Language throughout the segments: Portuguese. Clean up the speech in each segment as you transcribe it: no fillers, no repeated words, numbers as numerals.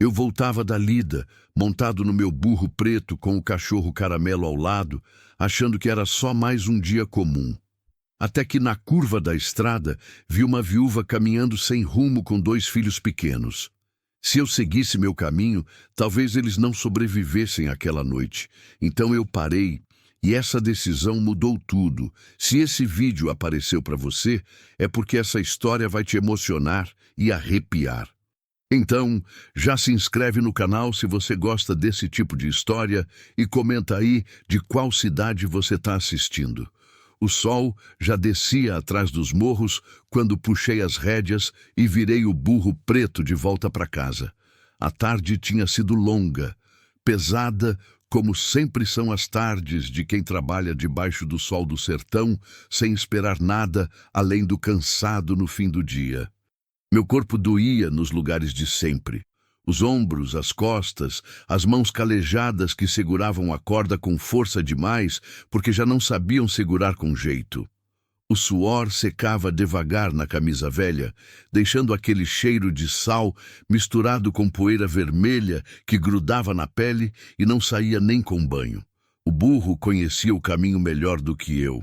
Eu voltava da lida, montado no meu burro preto com o cachorro caramelo ao lado, achando que era só mais um dia comum. Até que na curva da estrada vi uma viúva caminhando sem rumo com 2 filhos pequenos. Se eu seguisse meu caminho, talvez eles não sobrevivessem àquela noite. Então eu parei, e essa decisão mudou tudo. Se esse vídeo apareceu para você, é porque essa história vai te emocionar e arrepiar. Então, já se inscreve no canal se você gosta desse tipo de história e comenta aí de qual cidade você está assistindo. O sol já descia atrás dos morros quando puxei as rédeas e virei o burro preto de volta para casa. A tarde tinha sido longa, pesada, como sempre são as tardes de quem trabalha debaixo do sol do sertão, sem esperar nada além do cansado no fim do dia. Meu corpo doía nos lugares de sempre. Os ombros, as costas, as mãos calejadas que seguravam a corda com força demais porque já não sabiam segurar com jeito. O suor secava devagar na camisa velha, deixando aquele cheiro de sal misturado com poeira vermelha que grudava na pele e não saía nem com banho. O burro conhecia o caminho melhor do que eu.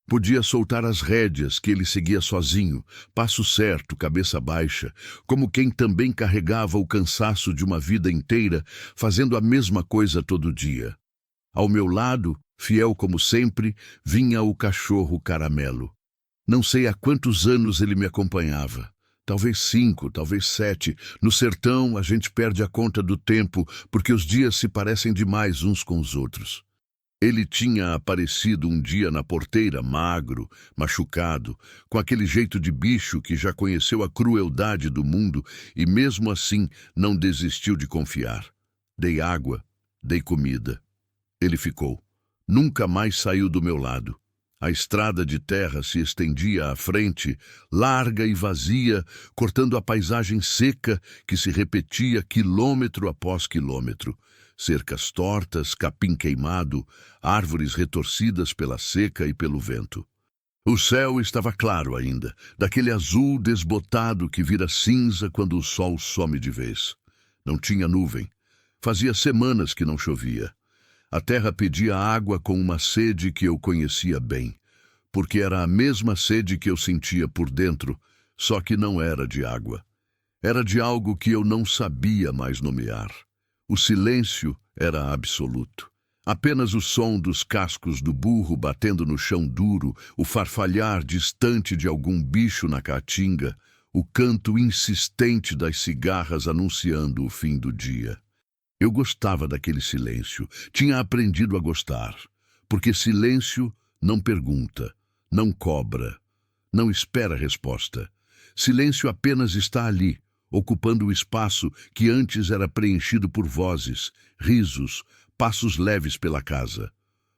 Podia soltar as rédeas que ele seguia sozinho, passo certo, cabeça baixa, como quem também carregava o cansaço de uma vida inteira, fazendo a mesma coisa todo dia. Ao meu lado, fiel como sempre, vinha o cachorro caramelo. Não sei há quantos anos ele me acompanhava. Talvez 5, talvez 7. No sertão, a gente perde a conta do tempo, porque os dias se parecem demais uns com os outros. Ele tinha aparecido um dia na porteira, magro, machucado, com aquele jeito de bicho que já conheceu a crueldade do mundo e mesmo assim não desistiu de confiar. Dei água, dei comida. Ele ficou. Nunca mais saiu do meu lado. A estrada de terra se estendia à frente, larga e vazia, cortando a paisagem seca que se repetia quilômetro após quilômetro. Cercas tortas, capim queimado, árvores retorcidas pela seca e pelo vento. O céu estava claro ainda, daquele azul desbotado que vira cinza quando o sol some de vez. Não tinha nuvem. Fazia semanas que não chovia. A terra pedia água com uma sede que eu conhecia bem, porque era a mesma sede que eu sentia por dentro, só que não era de água. Era de algo que eu não sabia mais nomear. O silêncio era absoluto. Apenas o som dos cascos do burro batendo no chão duro, o farfalhar distante de algum bicho na caatinga, o canto insistente das cigarras anunciando o fim do dia. Eu gostava daquele silêncio, tinha aprendido a gostar, porque silêncio não pergunta, não cobra, não espera resposta. Silêncio apenas está ali, ocupando o espaço que antes era preenchido por vozes, risos, passos leves pela casa.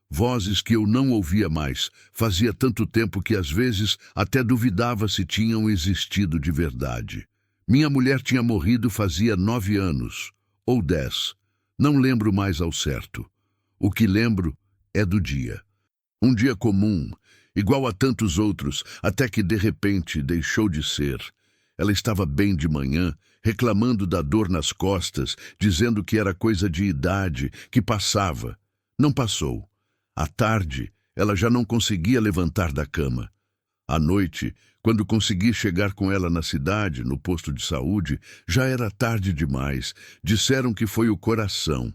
Vozes que eu não ouvia mais, fazia tanto tempo que às vezes até duvidava se tinham existido de verdade. Minha mulher tinha morrido fazia 9 anos, ou 10, não lembro mais ao certo. O que lembro é do dia. Um dia comum, igual a tantos outros, até que de repente deixou de ser. Ela estava bem de manhã, reclamando da dor nas costas, dizendo que era coisa de idade, que passava. Não passou. À tarde, ela já não conseguia levantar da cama. À noite, quando consegui chegar com ela na cidade, no posto de saúde, já era tarde demais. Disseram que foi o coração.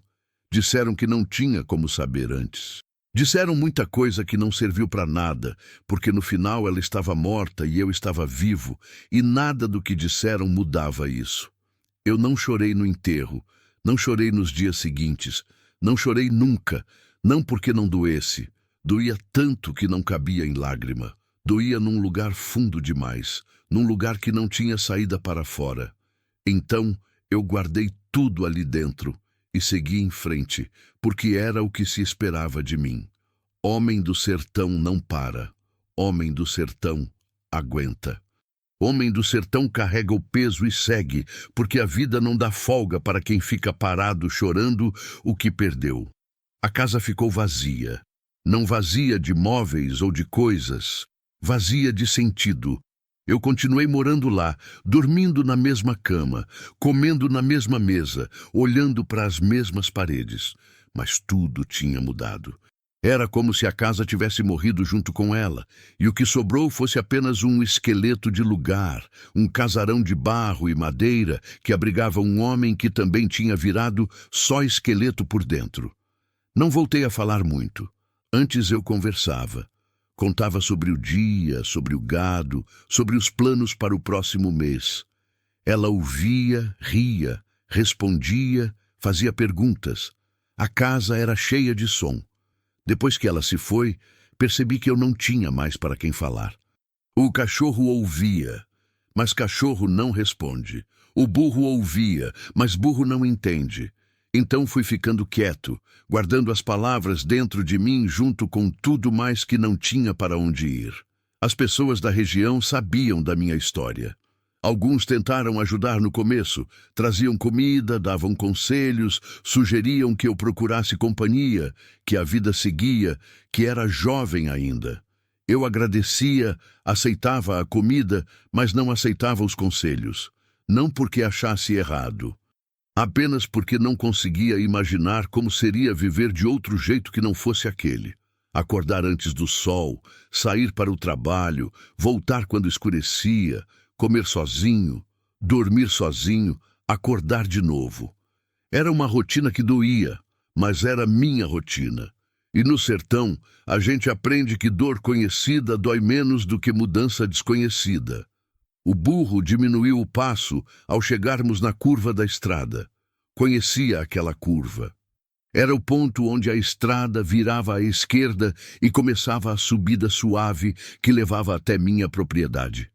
Disseram que não tinha como saber antes. Disseram muita coisa que não serviu para nada, porque no final ela estava morta e eu estava vivo, e nada do que disseram mudava isso. Eu não chorei no enterro, não chorei nos dias seguintes, não chorei nunca, não porque não doesse. Doía tanto que não cabia em lágrima. Doía num lugar fundo demais, num lugar que não tinha saída para fora. Então eu guardei tudo ali dentro e segui em frente, porque era o que se esperava de mim. Homem do sertão não para. Homem do sertão aguenta. Homem do sertão carrega o peso e segue, porque a vida não dá folga para quem fica parado chorando o que perdeu. A casa ficou vazia. Não vazia de móveis ou de coisas, vazia de sentido. Eu continuei morando lá, dormindo na mesma cama, comendo na mesma mesa, olhando para as mesmas paredes. Mas tudo tinha mudado. Era como se a casa tivesse morrido junto com ela, e o que sobrou fosse apenas um esqueleto de lugar, um casarão de barro e madeira que abrigava um homem que também tinha virado só esqueleto por dentro. Não voltei a falar muito. Antes eu conversava. Contava sobre o dia, sobre o gado, sobre os planos para o próximo mês. Ela ouvia, ria, respondia, fazia perguntas. A casa era cheia de som. Depois que ela se foi, percebi que eu não tinha mais para quem falar. O cachorro ouvia, mas cachorro não responde. O burro ouvia, mas burro não entende. Então fui ficando quieto, guardando as palavras dentro de mim junto com tudo mais que não tinha para onde ir. As pessoas da região sabiam da minha história. Alguns tentaram ajudar no começo, traziam comida, davam conselhos, sugeriam que eu procurasse companhia, que a vida seguia, que era jovem ainda. Eu agradecia, aceitava a comida, mas não aceitava os conselhos. Não porque achasse errado. Apenas porque não conseguia imaginar como seria viver de outro jeito que não fosse aquele. Acordar antes do sol, sair para o trabalho, voltar quando escurecia, comer sozinho, dormir sozinho, acordar de novo. Era uma rotina que doía, mas era minha rotina. E no sertão, a gente aprende que dor conhecida dói menos do que mudança desconhecida. O burro diminuiu o passo ao chegarmos na curva da estrada. Conhecia aquela curva. Era o ponto onde a estrada virava à esquerda e começava a subida suave que levava até minha propriedade.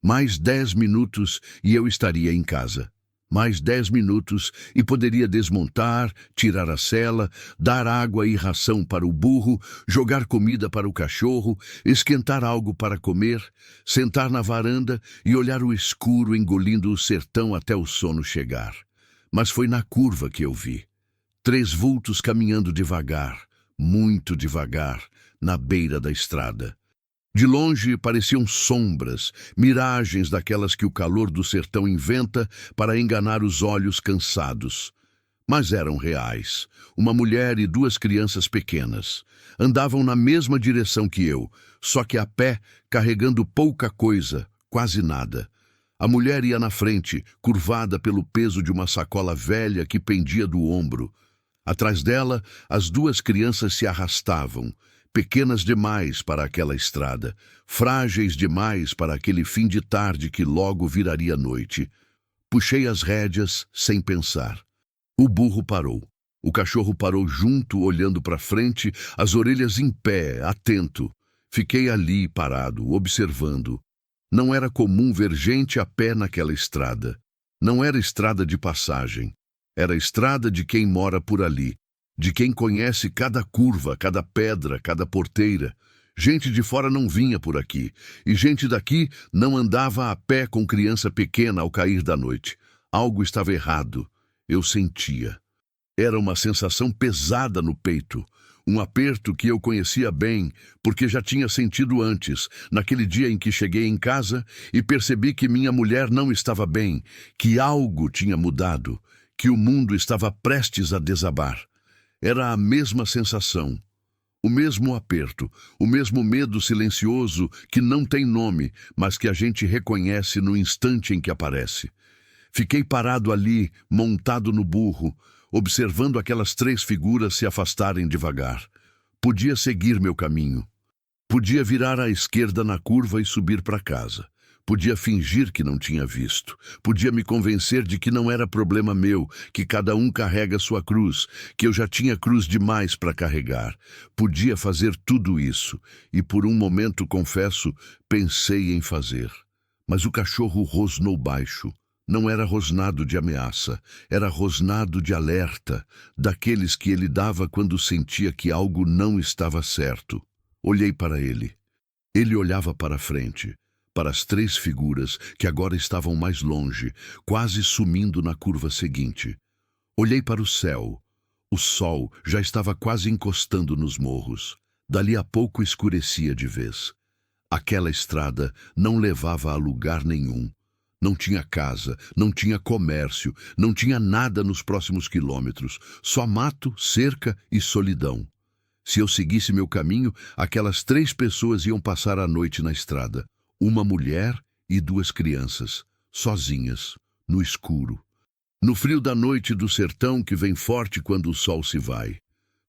Mais 10 minutos e eu estaria em casa. Mais 10 minutos e poderia desmontar, tirar a sela, dar água e ração para o burro, jogar comida para o cachorro, esquentar algo para comer, sentar na varanda e olhar o escuro engolindo o sertão até o sono chegar. Mas foi na curva que eu vi. 3 vultos caminhando devagar, muito devagar, na beira da estrada. De longe pareciam sombras, miragens daquelas que o calor do sertão inventa para enganar os olhos cansados. Mas eram reais. Uma mulher e 2 crianças pequenas. Andavam na mesma direção que eu, só que a pé, carregando pouca coisa, quase nada. A mulher ia na frente, curvada pelo peso de uma sacola velha que pendia do ombro. Atrás dela, as 2 crianças se arrastavam, pequenas demais para aquela estrada, frágeis demais para aquele fim de tarde que logo viraria noite. Puxei as rédeas sem pensar. O burro parou. O cachorro parou junto, olhando para frente, as orelhas em pé, atento. Fiquei ali, parado, observando. Não era comum ver gente a pé naquela estrada. Não era estrada de passagem. Era estrada de quem mora por ali. De quem conhece cada curva, cada pedra, cada porteira. Gente de fora não vinha por aqui, e gente daqui não andava a pé com criança pequena ao cair da noite. Algo estava errado. Eu sentia. Era uma sensação pesada no peito, um aperto que eu conhecia bem, porque já tinha sentido antes, naquele dia em que cheguei em casa e percebi que minha mulher não estava bem, que algo tinha mudado, que o mundo estava prestes a desabar. Era a mesma sensação, o mesmo aperto, o mesmo medo silencioso que não tem nome, mas que a gente reconhece no instante em que aparece. Fiquei parado ali, montado no burro, observando aquelas 3 figuras se afastarem devagar. Podia seguir meu caminho. Podia virar à esquerda na curva e subir para casa. Podia fingir que não tinha visto. Podia me convencer de que não era problema meu, que cada um carrega sua cruz, que eu já tinha cruz demais para carregar. Podia fazer tudo isso, e por um momento, confesso, pensei em fazer. Mas o cachorro rosnou baixo. Não era rosnado de ameaça, era rosnado de alerta, daqueles que ele dava quando sentia que algo não estava certo. Olhei para ele. Ele olhava para frente. Para as 3 figuras que agora estavam mais longe, quase sumindo na curva seguinte. Olhei para o céu. O sol já estava quase encostando nos morros. Dali a pouco escurecia de vez. Aquela estrada não levava a lugar nenhum. Não tinha casa, não tinha comércio, não tinha nada nos próximos quilômetros, só mato, cerca e solidão. Se eu seguisse meu caminho, aquelas 3 pessoas iam passar a noite na estrada. Uma mulher e 2 crianças, sozinhas, no escuro. No frio da noite do sertão que vem forte quando o sol se vai.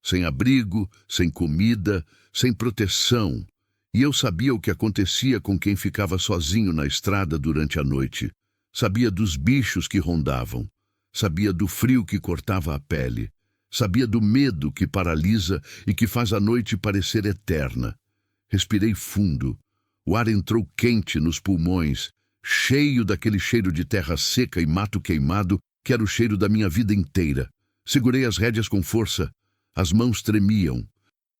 Sem abrigo, sem comida, sem proteção. E eu sabia o que acontecia com quem ficava sozinho na estrada durante a noite. Sabia dos bichos que rondavam. Sabia do frio que cortava a pele. Sabia do medo que paralisa e que faz a noite parecer eterna. Respirei fundo. O ar entrou quente nos pulmões, cheio daquele cheiro de terra seca e mato queimado que era o cheiro da minha vida inteira. Segurei as rédeas com força. As mãos tremiam.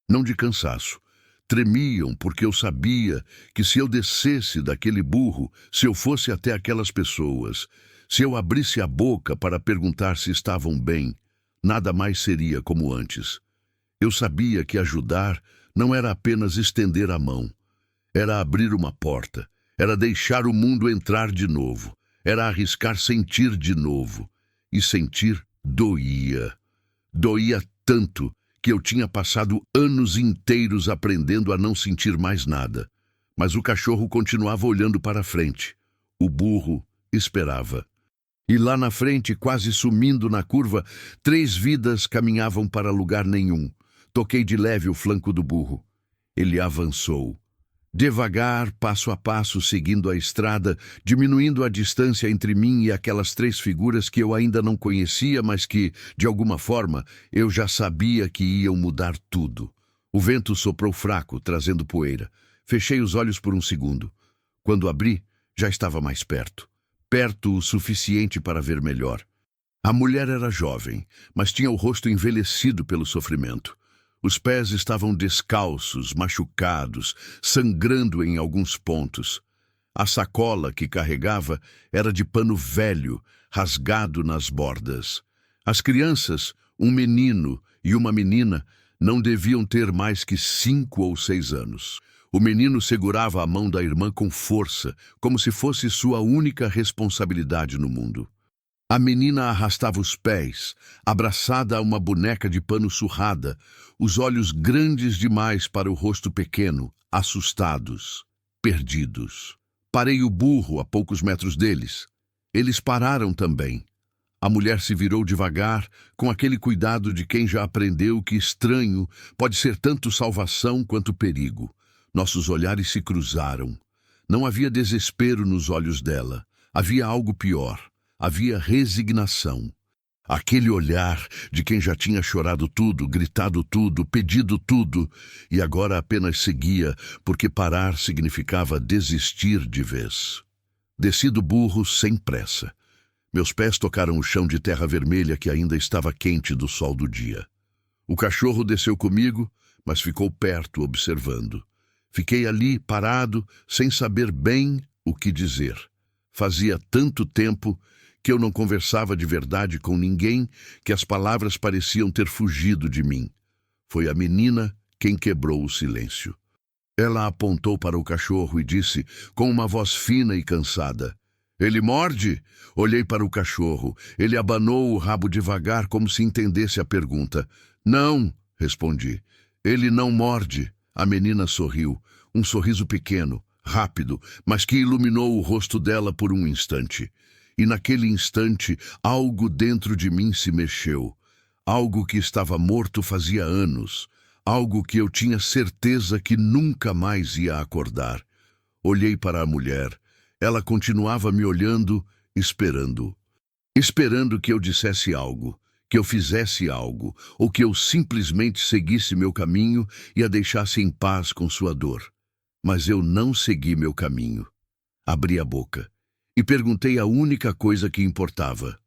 Não de cansaço. Tremiam porque eu sabia que se eu descesse daquele burro, se eu fosse até aquelas pessoas, se eu abrisse a boca para perguntar se estavam bem, nada mais seria como antes. Eu sabia que ajudar não era apenas estender a mão. Era abrir uma porta. Era deixar o mundo entrar de novo. Era arriscar sentir de novo. E sentir doía. Doía tanto que eu tinha passado anos inteiros aprendendo a não sentir mais nada. Mas o cachorro continuava olhando para frente. O burro esperava. E lá na frente, quase sumindo na curva, 3 vidas caminhavam para lugar nenhum. Toquei de leve o flanco do burro. Ele avançou. Devagar, passo a passo, seguindo a estrada, diminuindo a distância entre mim e aquelas 3 figuras que eu ainda não conhecia, mas que, de alguma forma, eu já sabia que iam mudar tudo. O vento soprou fraco, trazendo poeira. Fechei os olhos por um segundo. Quando abri, já estava mais perto. Perto o suficiente para ver melhor. A mulher era jovem, mas tinha o rosto envelhecido pelo sofrimento. Os pés estavam descalços, machucados, sangrando em alguns pontos. A sacola que carregava era de pano velho, rasgado nas bordas. As crianças, um menino e uma menina, não deviam ter mais que 5 ou 6 anos. O menino segurava a mão da irmã com força, como se fosse sua única responsabilidade no mundo. A menina arrastava os pés, abraçada a uma boneca de pano surrada, os olhos grandes demais para o rosto pequeno, assustados, perdidos. Parei o burro a poucos metros deles. Eles pararam também. A mulher se virou devagar, com aquele cuidado de quem já aprendeu que estranho pode ser tanto salvação quanto perigo. Nossos olhares se cruzaram. Não havia desespero nos olhos dela. Havia algo pior. Havia resignação. Aquele olhar de quem já tinha chorado tudo, gritado tudo, pedido tudo, e agora apenas seguia, porque parar significava desistir de vez. Desci do burro sem pressa. Meus pés tocaram o chão de terra vermelha que ainda estava quente do sol do dia. O cachorro desceu comigo, mas ficou perto, observando. Fiquei ali, parado, sem saber bem o que dizer. Fazia tanto tempo que eu não conversava de verdade com ninguém, que as palavras pareciam ter fugido de mim. Foi a menina quem quebrou o silêncio. Ela apontou para o cachorro e disse, com uma voz fina e cansada, "Ele morde?" Olhei para o cachorro. Ele abanou o rabo devagar, como se entendesse a pergunta. "Não", respondi. "Ele não morde." A menina sorriu, um sorriso pequeno, rápido, mas que iluminou o rosto dela por um instante. E naquele instante, algo dentro de mim se mexeu. Algo que estava morto fazia anos. Algo que eu tinha certeza que nunca mais ia acordar. Olhei para a mulher. Ela continuava me olhando, esperando. Esperando que eu dissesse algo, que eu fizesse algo, ou que eu simplesmente seguisse meu caminho e a deixasse em paz com sua dor. Mas eu não segui meu caminho. Abri a boca e perguntei a única coisa que importava.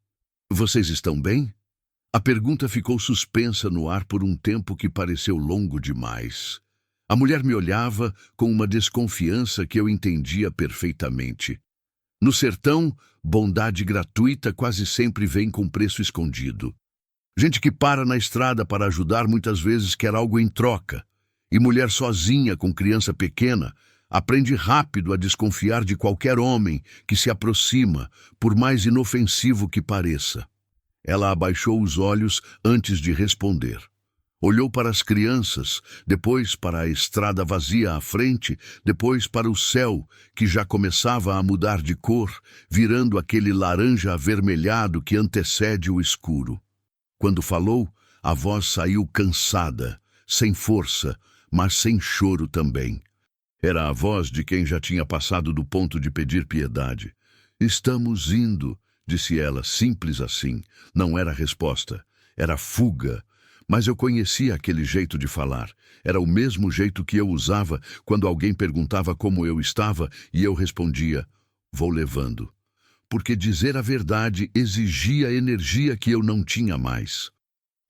"Vocês estão bem?" A pergunta ficou suspensa no ar por um tempo que pareceu longo demais. A mulher me olhava com uma desconfiança que eu entendia perfeitamente. No sertão, bondade gratuita quase sempre vem com preço escondido. Gente que para na estrada para ajudar muitas vezes quer algo em troca. E mulher sozinha com criança pequena, Aprende rápido a desconfiar de qualquer homem que se aproxima, por mais inofensivo que pareça. Ela abaixou os olhos antes de responder. Olhou para as crianças, depois para a estrada vazia à frente, depois para o céu, que já começava a mudar de cor, virando aquele laranja avermelhado que antecede o escuro. Quando falou, a voz saiu cansada, sem força, mas sem choro também. Era a voz de quem já tinha passado do ponto de pedir piedade. "Estamos indo", disse ela, simples assim. Não era resposta, era fuga. Mas eu conhecia aquele jeito de falar. Era o mesmo jeito que eu usava quando alguém perguntava como eu estava e eu respondia, "Vou levando." Porque dizer a verdade exigia energia que eu não tinha mais.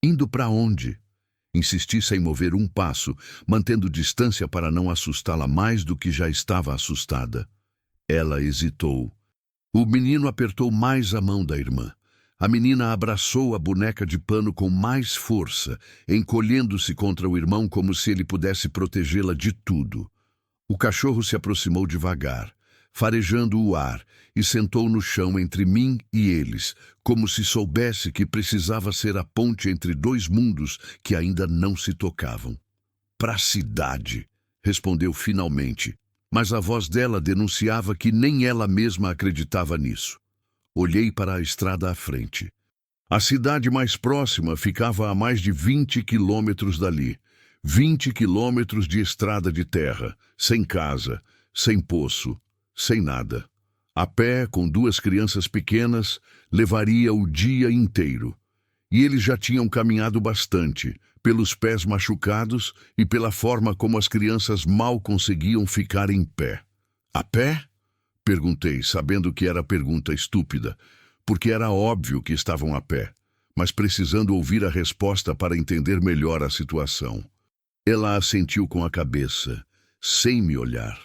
"Indo para onde?" Insisti sem mover um passo, mantendo distância para não assustá-la mais do que já estava assustada. Ela hesitou. O menino apertou mais a mão da irmã. A menina abraçou a boneca de pano com mais força, encolhendo-se contra o irmão como se ele pudesse protegê-la de tudo. O cachorro se aproximou devagar, farejando o ar, e sentou no chão entre mim e eles, como se soubesse que precisava ser a ponte entre dois mundos que ainda não se tocavam. "Pra cidade", respondeu finalmente, mas a voz dela denunciava que nem ela mesma acreditava nisso. Olhei para a estrada à frente. A cidade mais próxima ficava a mais de 20 quilômetros dali. 20 quilômetros de estrada de terra, sem casa, sem poço, sem nada. A pé, com 2 crianças pequenas, levaria o dia inteiro. E eles já tinham caminhado bastante, pelos pés machucados e pela forma como as crianças mal conseguiam ficar em pé. "A pé?" Perguntei, sabendo que era pergunta estúpida, porque era óbvio que estavam a pé, mas precisando ouvir a resposta para entender melhor a situação. Ela assentiu com a cabeça, sem me olhar.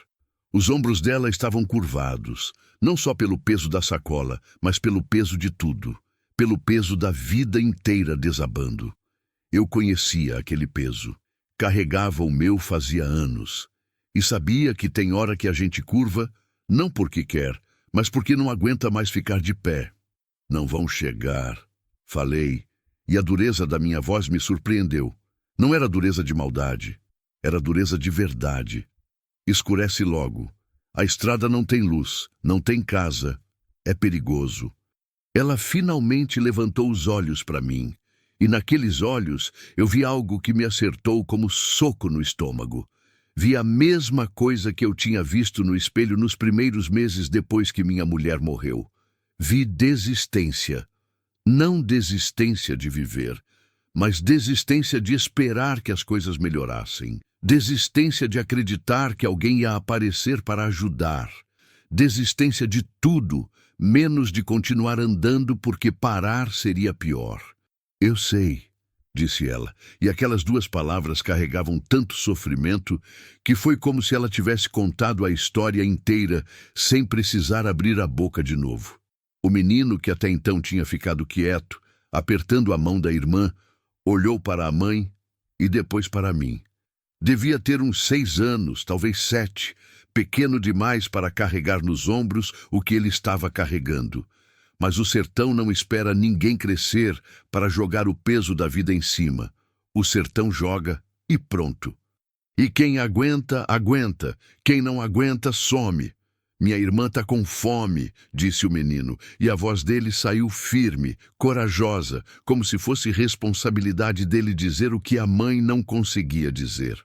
Os ombros dela estavam curvados, não só pelo peso da sacola, mas pelo peso de tudo, pelo peso da vida inteira desabando. Eu conhecia aquele peso. Carregava o meu fazia anos. E sabia que tem hora que a gente curva, não porque quer, mas porque não aguenta mais ficar de pé. "Não vão chegar", falei, e a dureza da minha voz me surpreendeu. Não era dureza de maldade, era dureza de verdade. "Escurece logo. A estrada não tem luz, não tem casa. É perigoso." Ela finalmente levantou os olhos para mim, e naqueles olhos eu vi algo que me acertou como soco no estômago. Vi a mesma coisa que eu tinha visto no espelho nos primeiros meses depois que minha mulher morreu. Vi desistência. Não desistência de viver, mas desistência de esperar que as coisas melhorassem. Desistência de acreditar que alguém ia aparecer para ajudar. Desistência de tudo, menos de continuar andando porque parar seria pior. "Eu sei", disse ela, e aquelas 2 palavras carregavam tanto sofrimento que foi como se ela tivesse contado a história inteira sem precisar abrir a boca de novo. O menino, que até então tinha ficado quieto, apertando a mão da irmã, olhou para a mãe e depois para mim. Devia ter uns 6 anos, talvez 7, pequeno demais para carregar nos ombros o que ele estava carregando. Mas o sertão não espera ninguém crescer para jogar o peso da vida em cima. O sertão joga e pronto. E quem aguenta, aguenta. Quem não aguenta, some. "Minha irmã tá com fome", disse o menino, e a voz dele saiu firme, corajosa, como se fosse responsabilidade dele dizer o que a mãe não conseguia dizer.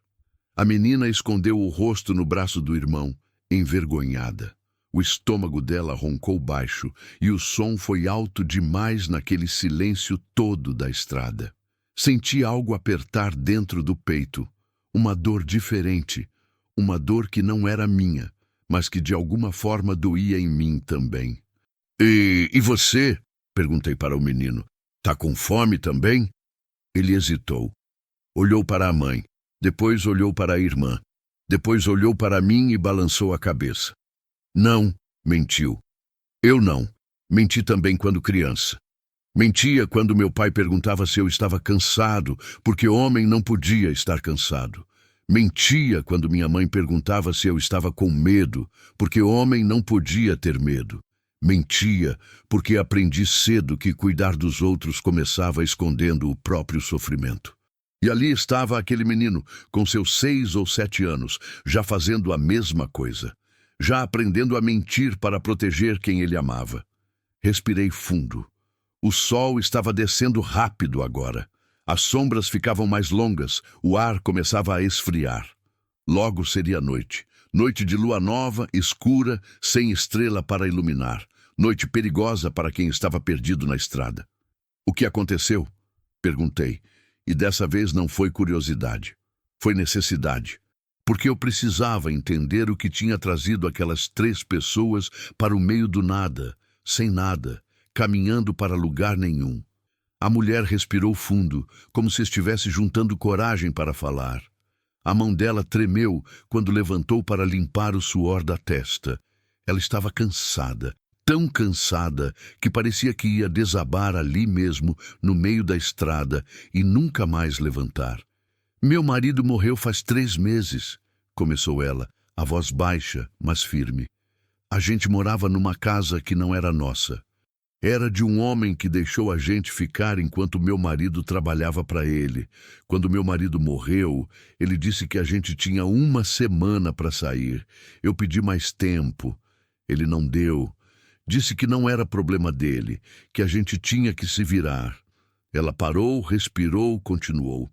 A menina escondeu o rosto no braço do irmão, envergonhada. O estômago dela roncou baixo e o som foi alto demais naquele silêncio todo da estrada. Senti algo apertar dentro do peito, uma dor diferente, uma dor que não era minha, mas que de alguma forma doía em mim também. E você?" perguntei para o menino. "Tá com fome também?" Ele hesitou. Olhou para a mãe, depois olhou para a irmã, depois olhou para mim e balançou a cabeça. "Não", mentiu. "Eu não. Menti também quando criança. Mentia quando meu pai perguntava se eu estava cansado, porque homem não podia estar cansado. Mentia quando minha mãe perguntava se eu estava com medo, porque homem não podia ter medo. Mentia porque aprendi cedo que cuidar dos outros começava escondendo o próprio sofrimento. E ali estava aquele menino, com seus 6 ou 7 anos, já fazendo a mesma coisa, já aprendendo a mentir para proteger quem ele amava. Respirei fundo. O sol estava descendo rápido agora. As sombras ficavam mais longas, o ar começava a esfriar. Logo seria noite. Noite de lua nova, escura, sem estrela para iluminar. Noite perigosa para quem estava perdido na estrada. O que aconteceu? Perguntei. E dessa vez não foi curiosidade. Foi necessidade. Porque eu precisava entender o que tinha trazido aquelas 3 pessoas para o meio do nada, sem nada, caminhando para lugar nenhum. A mulher respirou fundo, como se estivesse juntando coragem para falar. A mão dela tremeu quando levantou para limpar o suor da testa. Ela estava cansada, tão cansada que parecia que ia desabar ali mesmo, no meio da estrada, e nunca mais levantar. Meu marido morreu faz 3 meses, começou ela, a voz baixa, mas firme. A gente morava numa casa que não era nossa. Era de um homem que deixou a gente ficar enquanto meu marido trabalhava para ele. Quando meu marido morreu, ele disse que a gente tinha 1 semana para sair. Eu pedi mais tempo. Ele não deu. Disse que não era problema dele, que a gente tinha que se virar. Ela parou, respirou, continuou.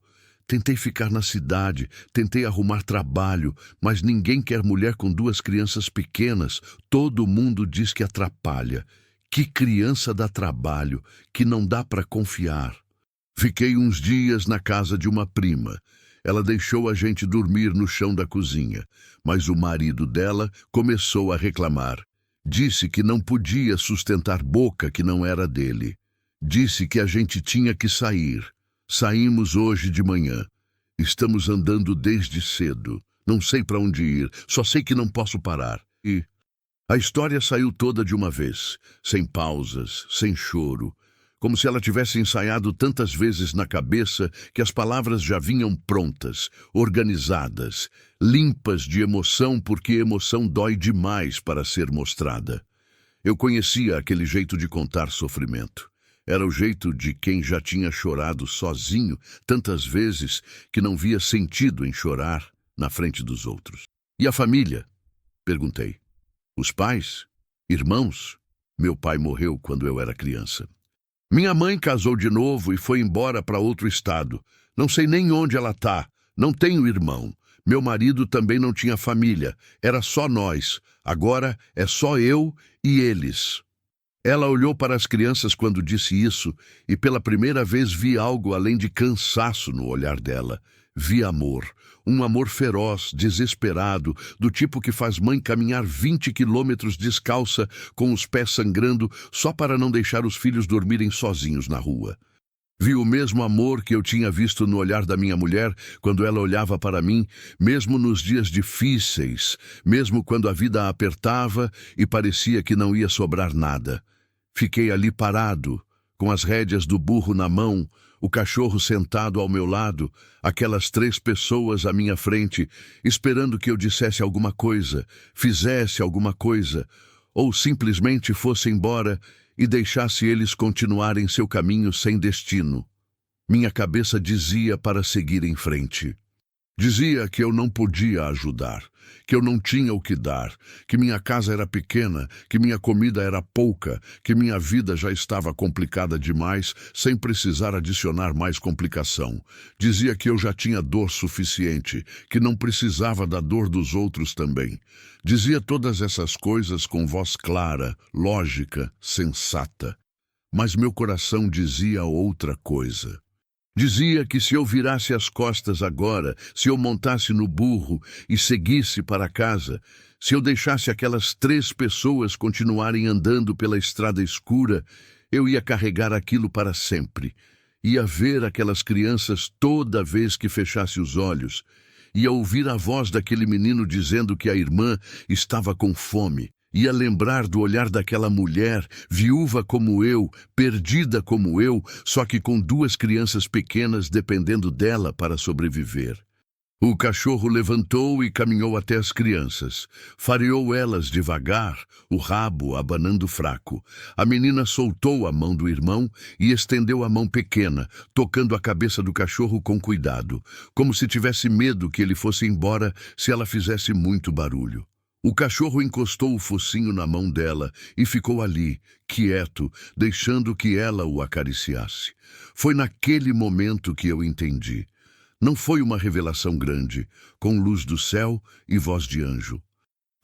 Tentei ficar na cidade, tentei arrumar trabalho, mas ninguém quer mulher com 2 crianças pequenas. Todo mundo diz que atrapalha. Que criança dá trabalho, que não dá para confiar. Fiquei uns dias na casa de uma prima. Ela deixou a gente dormir no chão da cozinha, mas o marido dela começou a reclamar. Disse que não podia sustentar boca que não era dele. Disse que a gente tinha que sair. Saímos hoje de manhã. Estamos andando desde cedo. Não sei para onde ir, só sei que não posso parar. E a história saiu toda de uma vez, sem pausas, sem choro, como se ela tivesse ensaiado tantas vezes na cabeça que as palavras já vinham prontas, organizadas, limpas de emoção, porque emoção dói demais para ser mostrada. Eu conhecia aquele jeito de contar sofrimento. Era o jeito de quem já tinha chorado sozinho tantas vezes que não via sentido em chorar na frente dos outros. E a família? Perguntei. Os pais? Irmãos? Meu pai morreu quando eu era criança. Minha mãe casou de novo e foi embora para outro estado. Não sei nem onde ela está. Não tenho irmão. Meu marido também não tinha família. Era só nós. Agora é só eu e eles. Ela olhou para as crianças quando disse isso e pela primeira vez vi algo além de cansaço no olhar dela. Vi amor. Um amor feroz, desesperado, do tipo que faz mãe caminhar 20 quilômetros descalça, com os pés sangrando, só para não deixar os filhos dormirem sozinhos na rua. Vi o mesmo amor que eu tinha visto no olhar da minha mulher quando ela olhava para mim, mesmo nos dias difíceis, mesmo quando a vida a apertava e parecia que não ia sobrar nada. Fiquei ali parado, com as rédeas do burro na mão, o cachorro sentado ao meu lado, aquelas 3 pessoas à minha frente, esperando que eu dissesse alguma coisa, fizesse alguma coisa, ou simplesmente fosse embora e deixasse eles continuarem seu caminho sem destino. Minha cabeça dizia para seguir em frente. Dizia que eu não podia ajudar, que eu não tinha o que dar, que minha casa era pequena, que minha comida era pouca, que minha vida já estava complicada demais, sem precisar adicionar mais complicação. Dizia que eu já tinha dor suficiente, que não precisava da dor dos outros também. Dizia todas essas coisas com voz clara, lógica, sensata. Mas meu coração dizia outra coisa. Dizia que se eu virasse as costas agora, se eu montasse no burro e seguisse para casa, se eu deixasse aquelas 3 pessoas continuarem andando pela estrada escura, eu ia carregar aquilo para sempre. Ia ver aquelas crianças toda vez que fechasse os olhos. Ia ouvir a voz daquele menino dizendo que a irmã estava com fome. Ia lembrar do olhar daquela mulher, viúva como eu, perdida como eu, só que com 2 crianças pequenas dependendo dela para sobreviver. O cachorro levantou e caminhou até as crianças. Fareou elas devagar, o rabo abanando fraco. A menina soltou a mão do irmão e estendeu a mão pequena, tocando a cabeça do cachorro com cuidado, como se tivesse medo que ele fosse embora se ela fizesse muito barulho. O cachorro encostou o focinho na mão dela e ficou ali, quieto, deixando que ela o acariciasse. Foi naquele momento que eu entendi. Não foi uma revelação grande, com luz do céu e voz de anjo.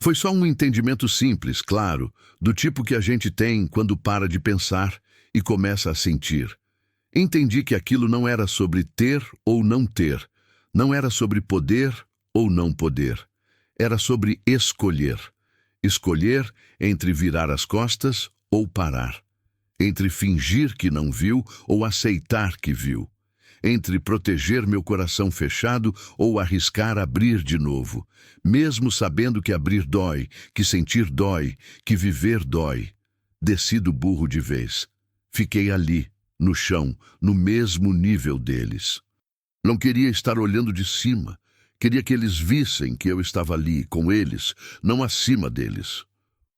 Foi só um entendimento simples, claro, do tipo que a gente tem quando para de pensar e começa a sentir. Entendi que aquilo não era sobre ter ou não ter, não era sobre poder ou não poder. Era sobre escolher. Escolher entre virar as costas ou parar. Entre fingir que não viu ou aceitar que viu. Entre proteger meu coração fechado ou arriscar abrir de novo, mesmo sabendo que abrir dói, que sentir dói, que viver dói. Desci do burro de vez. Fiquei ali, no chão, no mesmo nível deles. Não queria estar olhando de cima. Queria que eles vissem que eu estava ali, com eles, não acima deles.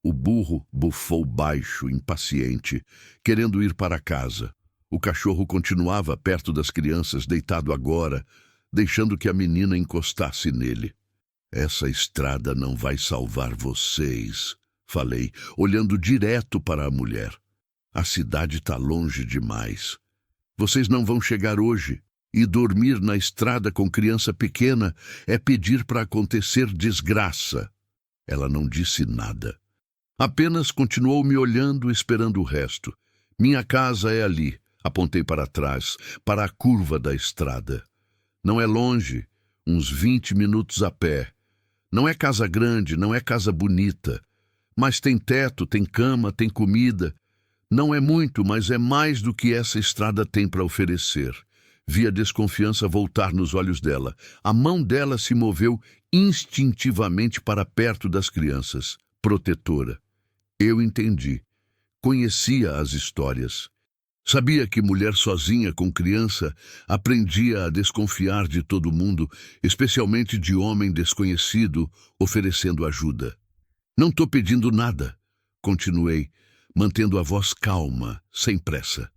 O burro bufou baixo, impaciente, querendo ir para casa. O cachorro continuava perto das crianças, deitado agora, deixando que a menina encostasse nele. Essa estrada não vai salvar vocês, falei, olhando direto para a mulher. A cidade está longe demais. Vocês não vão chegar hoje. E dormir na estrada com criança pequena é pedir para acontecer desgraça. Ela não disse nada. Apenas continuou me olhando, esperando o resto. Minha casa é ali. Apontei para trás, para a curva da estrada. Não é longe, uns 20 minutos a pé. Não é casa grande, não é casa bonita. Mas tem teto, tem cama, tem comida. Não é muito, mas é mais do que essa estrada tem para oferecer. Vi a desconfiança voltar nos olhos dela. A mão dela se moveu instintivamente para perto das crianças, protetora. Eu entendi. Conhecia as histórias. Sabia que mulher sozinha com criança aprendia a desconfiar de todo mundo, especialmente de homem desconhecido oferecendo ajuda. Não estou pedindo nada, continuei, mantendo a voz calma, sem pressa.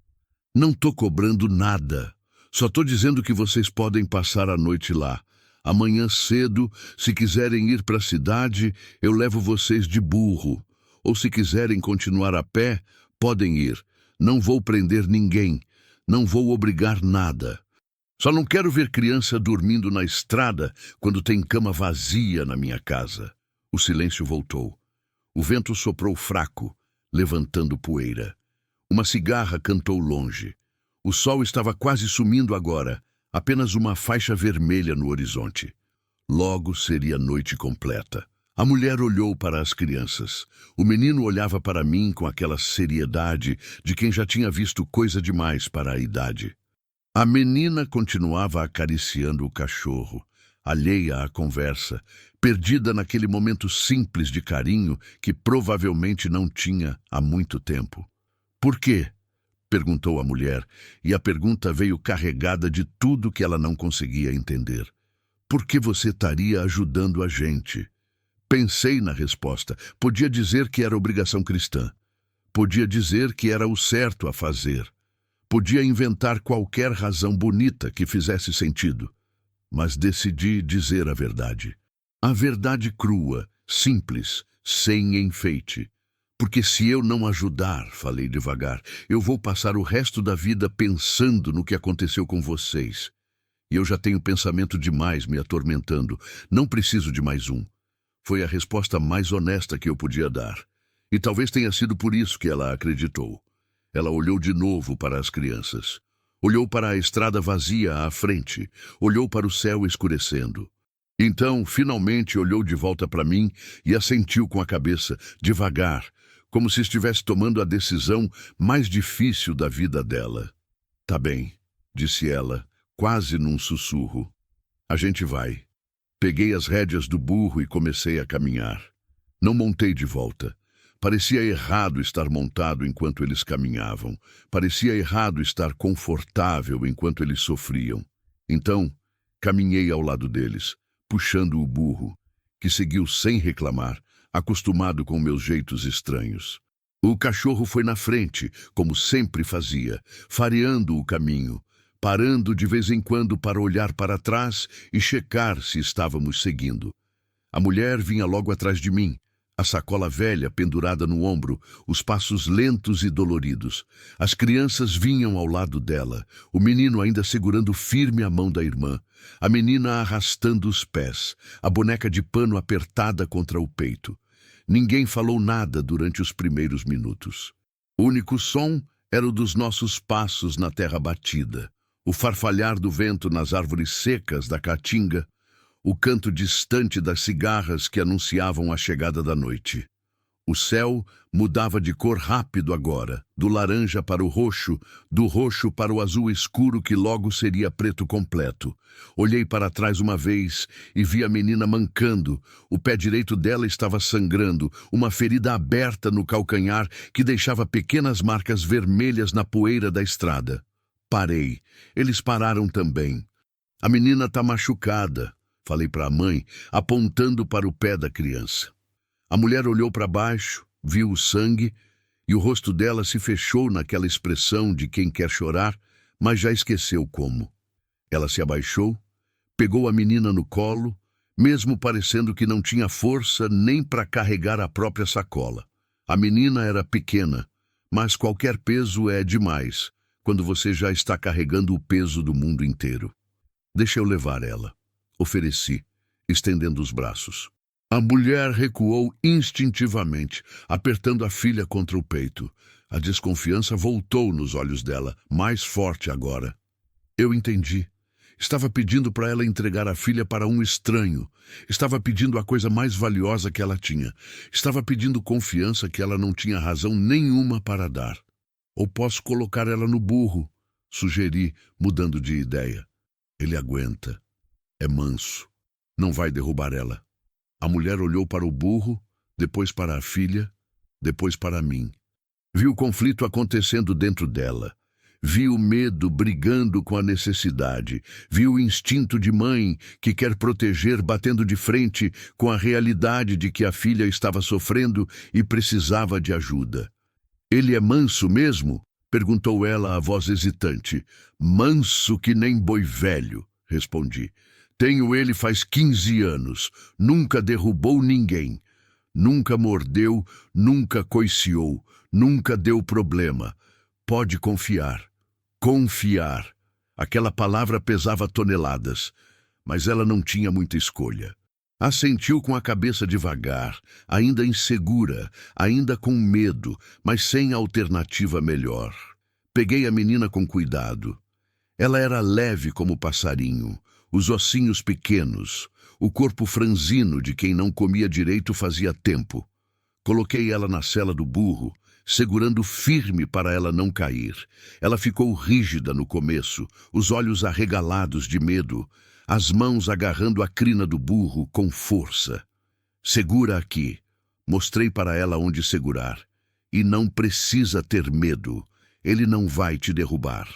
Não estou cobrando nada. Só estou dizendo que vocês podem passar a noite lá. Amanhã cedo, se quiserem ir para a cidade, eu levo vocês de burro. Ou se quiserem continuar a pé, podem ir. Não vou prender ninguém. Não vou obrigar nada. Só não quero ver criança dormindo na estrada quando tem cama vazia na minha casa. O silêncio voltou. O vento soprou fraco, levantando poeira. Uma cigarra cantou longe. O sol estava quase sumindo agora, apenas uma faixa vermelha no horizonte. Logo seria noite completa. A mulher olhou para as crianças. O menino olhava para mim com aquela seriedade de quem já tinha visto coisa demais para a idade. A menina continuava acariciando o cachorro, alheia à conversa, perdida naquele momento simples de carinho que provavelmente não tinha há muito tempo. Por quê? Perguntou a mulher, e a pergunta veio carregada de tudo que ela não conseguia entender. Por que você estaria ajudando a gente? Pensei na resposta. Podia dizer que era obrigação cristã. Podia dizer que era o certo a fazer. Podia inventar qualquer razão bonita que fizesse sentido. Mas decidi dizer a verdade. A verdade crua, simples, sem enfeite. Porque se eu não ajudar, falei devagar, eu vou passar o resto da vida pensando no que aconteceu com vocês. E eu já tenho pensamento demais me atormentando. Não preciso de mais um. Foi a resposta mais honesta que eu podia dar. E talvez tenha sido por isso que ela acreditou. Ela olhou de novo para as crianças. Olhou para a estrada vazia à frente. Olhou para o céu escurecendo. Então, finalmente olhou de volta para mim e assentiu com a cabeça, devagar, como se estivesse tomando a decisão mais difícil da vida dela. Tá bem, disse ela, quase num sussurro. A gente vai. Peguei as rédeas do burro e comecei a caminhar. Não montei de volta. Parecia errado estar montado enquanto eles caminhavam. Parecia errado estar confortável enquanto eles sofriam. Então, Caminhei ao lado deles, puxando o burro, que seguiu sem reclamar, acostumado com meus jeitos estranhos. O cachorro foi na frente, como sempre fazia, fareando o caminho, parando de vez em quando para olhar para trás e checar se estávamos seguindo. A mulher vinha logo atrás de mim, a sacola velha pendurada no ombro, os passos lentos e doloridos. As crianças vinham ao lado dela, o menino ainda segurando firme a mão da irmã, a menina arrastando os pés, a boneca de pano apertada contra o peito. Ninguém falou nada durante os primeiros minutos. O único som era o dos nossos passos na terra batida, o farfalhar do vento nas árvores secas da caatinga, o canto distante das cigarras que anunciavam a chegada da noite. O céu mudava de cor rápido agora, do laranja para o roxo, do roxo para o azul escuro que logo seria preto completo. Olhei para trás uma vez e vi a menina mancando. O pé direito dela estava sangrando, uma ferida aberta no calcanhar que deixava pequenas marcas vermelhas na poeira da estrada. Parei. Eles pararam também. A menina está machucada, falei para a mãe, apontando para o pé da criança. A mulher olhou para baixo, viu o sangue, e o rosto dela se fechou naquela expressão de quem quer chorar, mas já esqueceu como. Ela se abaixou, pegou a menina no colo, mesmo parecendo que não tinha força nem para carregar a própria sacola. A menina era pequena, mas qualquer peso é demais, quando você já está carregando o peso do mundo inteiro. Deixa eu levar ela, ofereci, estendendo os braços. A mulher recuou instintivamente, apertando a filha contra o peito. A desconfiança voltou nos olhos dela, mais forte agora. Eu entendi. Estava pedindo para ela entregar a filha para um estranho. Estava pedindo a coisa mais valiosa que ela tinha. Estava pedindo confiança que ela não tinha razão nenhuma para dar. Ou posso colocar ela no burro, sugeri, mudando de ideia. Ele aguenta. É manso. Não vai derrubar ela. A mulher olhou para o burro, depois para a filha, depois para mim. Vi o conflito acontecendo dentro dela. Vi o medo brigando com a necessidade. Vi o instinto de mãe que quer proteger batendo de frente com a realidade de que a filha estava sofrendo e precisava de ajuda. Ele é manso mesmo? Perguntou ela a voz hesitante. Manso que nem boi velho, respondi. Tenho ele faz 15 anos, nunca derrubou ninguém, nunca mordeu, nunca coiciou, nunca deu problema. Pode confiar. Confiar. Aquela palavra pesava toneladas, mas ela não tinha muita escolha. Assentiu com a cabeça devagar, ainda insegura, ainda com medo, mas sem alternativa melhor. Peguei a menina com cuidado. Ela era leve como passarinho. Os ossinhos pequenos, o corpo franzino de quem não comia direito fazia tempo. Coloquei ela na sela do burro, segurando firme para ela não cair. Ela ficou rígida no começo, os olhos arregalados de medo, as mãos agarrando a crina do burro com força. Segura aqui. Mostrei para ela onde segurar. E não precisa ter medo. Ele não vai te derrubar.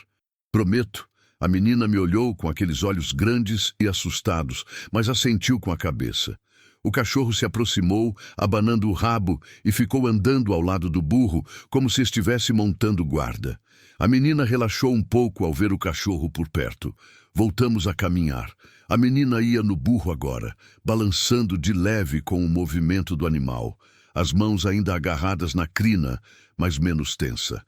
Prometo. A menina me olhou com aqueles olhos grandes e assustados, mas assentiu com a cabeça. O cachorro se aproximou, abanando o rabo, e ficou andando ao lado do burro, como se estivesse montando guarda. A menina relaxou um pouco ao ver o cachorro por perto. Voltamos a caminhar. A menina ia no burro agora, balançando de leve com o movimento do animal, as mãos ainda agarradas na crina, mas menos tensa.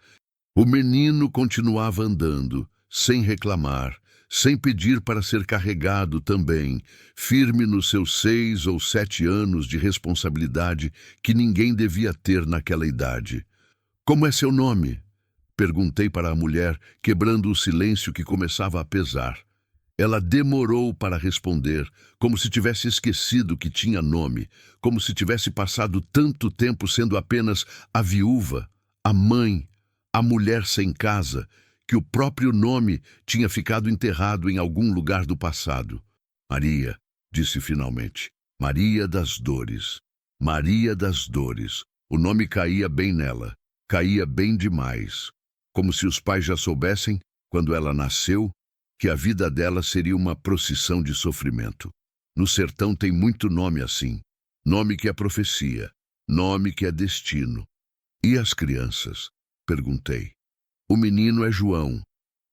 O menino continuava andando, sem reclamar, sem pedir para ser carregado também, firme nos seus 6 ou 7 anos de responsabilidade que ninguém devia ter naquela idade. Como é seu nome? Perguntei para a mulher, quebrando o silêncio que começava a pesar. Ela demorou para responder, como se tivesse esquecido que tinha nome, como se tivesse passado tanto tempo sendo apenas a viúva, a mãe, a mulher sem casa, que o próprio nome tinha ficado enterrado em algum lugar do passado. Maria, disse finalmente. Maria das Dores. Maria das Dores. O nome caía bem nela. Caía bem demais. Como se os pais já soubessem, quando ela nasceu, que a vida dela seria uma procissão de sofrimento. No sertão tem muito nome assim. Nome que é profecia, nome que é destino. E as crianças? Perguntei. O menino é João,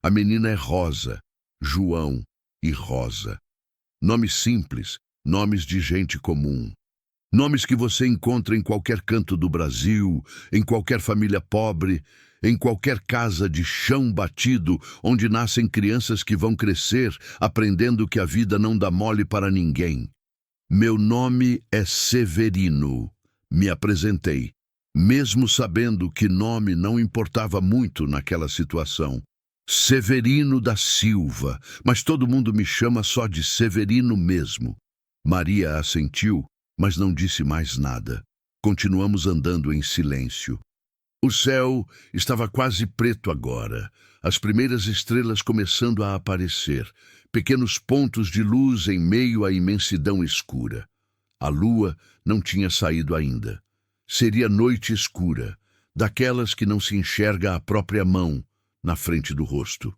a menina é Rosa, João e Rosa. Nomes simples, nomes de gente comum. Nomes que você encontra em qualquer canto do Brasil, em qualquer família pobre, em qualquer casa de chão batido, onde nascem crianças que vão crescer, aprendendo que a vida não dá mole para ninguém. Meu nome é Severino. Me apresentei, mesmo sabendo que nome não importava muito naquela situação. Severino da Silva, mas todo mundo me chama só de Severino mesmo. Maria assentiu, mas não disse mais nada. Continuamos andando em silêncio. O céu estava quase preto agora, as primeiras estrelas começando a aparecer, pequenos pontos de luz em meio à imensidão escura. A lua não tinha saído ainda. Seria noite escura, daquelas que não se enxerga a própria mão na frente do rosto.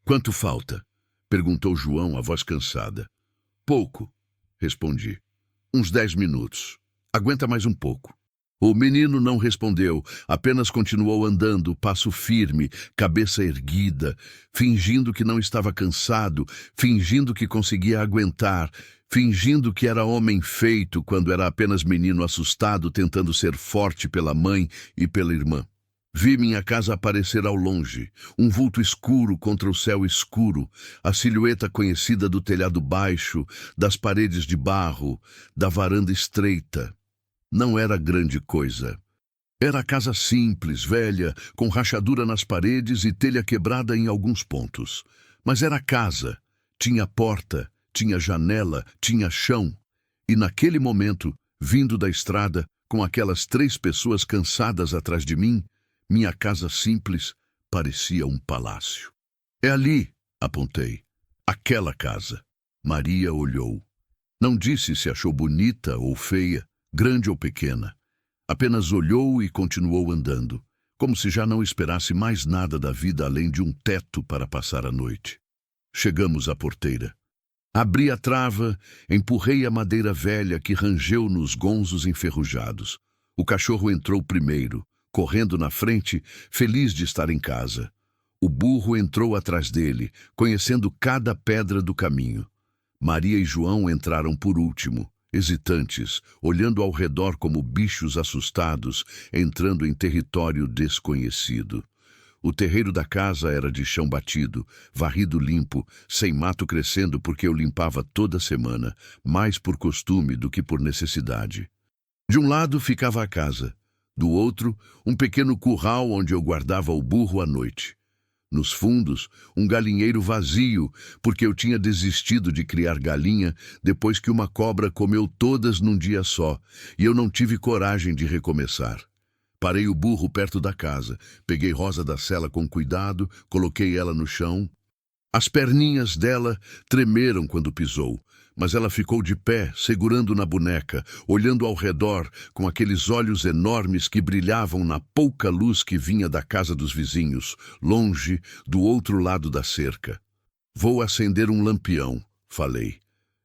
Quanto falta? Perguntou João, a voz cansada. Pouco, respondi. Uns 10 minutos. Aguenta mais um pouco. O menino não respondeu, apenas continuou andando, passo firme, cabeça erguida, fingindo que não estava cansado, fingindo que conseguia aguentar, fingindo que era homem feito quando era apenas menino assustado tentando ser forte pela mãe e pela irmã. Vi minha casa aparecer ao longe, um vulto escuro contra o céu escuro, a silhueta conhecida do telhado baixo, das paredes de barro, da varanda estreita. Não era grande coisa. Era casa simples, velha, com rachadura nas paredes e telha quebrada em alguns pontos. Mas era casa. Tinha porta, tinha janela, tinha chão. E naquele momento, vindo da estrada, com aquelas 3 pessoas cansadas atrás de mim, minha casa simples parecia um palácio. É ali, apontei. Aquela casa. Maria olhou. Não disse se achou bonita ou feia, grande ou pequena. Apenas olhou e continuou andando, como se já não esperasse mais nada da vida além de um teto para passar a noite. Chegamos à porteira. Abri a trava, empurrei a madeira velha que rangeu nos gonzos enferrujados. O cachorro entrou primeiro, correndo na frente, feliz de estar em casa. O burro entrou atrás dele, conhecendo cada pedra do caminho. Maria e João entraram por último, hesitantes, olhando ao redor como bichos assustados, entrando em território desconhecido. O terreiro da casa era de chão batido, varrido limpo, sem mato crescendo porque eu limpava toda semana, mais por costume do que por necessidade. De um lado ficava a casa, do outro, um pequeno curral onde eu guardava o burro à noite. Nos fundos, um galinheiro vazio, porque eu tinha desistido de criar galinha depois que uma cobra comeu todas num dia só, e eu não tive coragem de recomeçar. Parei o burro perto da casa, peguei Rosa da sela com cuidado, coloquei ela no chão. As perninhas dela tremeram quando pisou, mas ela ficou de pé, segurando na boneca, olhando ao redor com aqueles olhos enormes que brilhavam na pouca luz que vinha da casa dos vizinhos, longe, do outro lado da cerca. Vou acender um lampião, falei.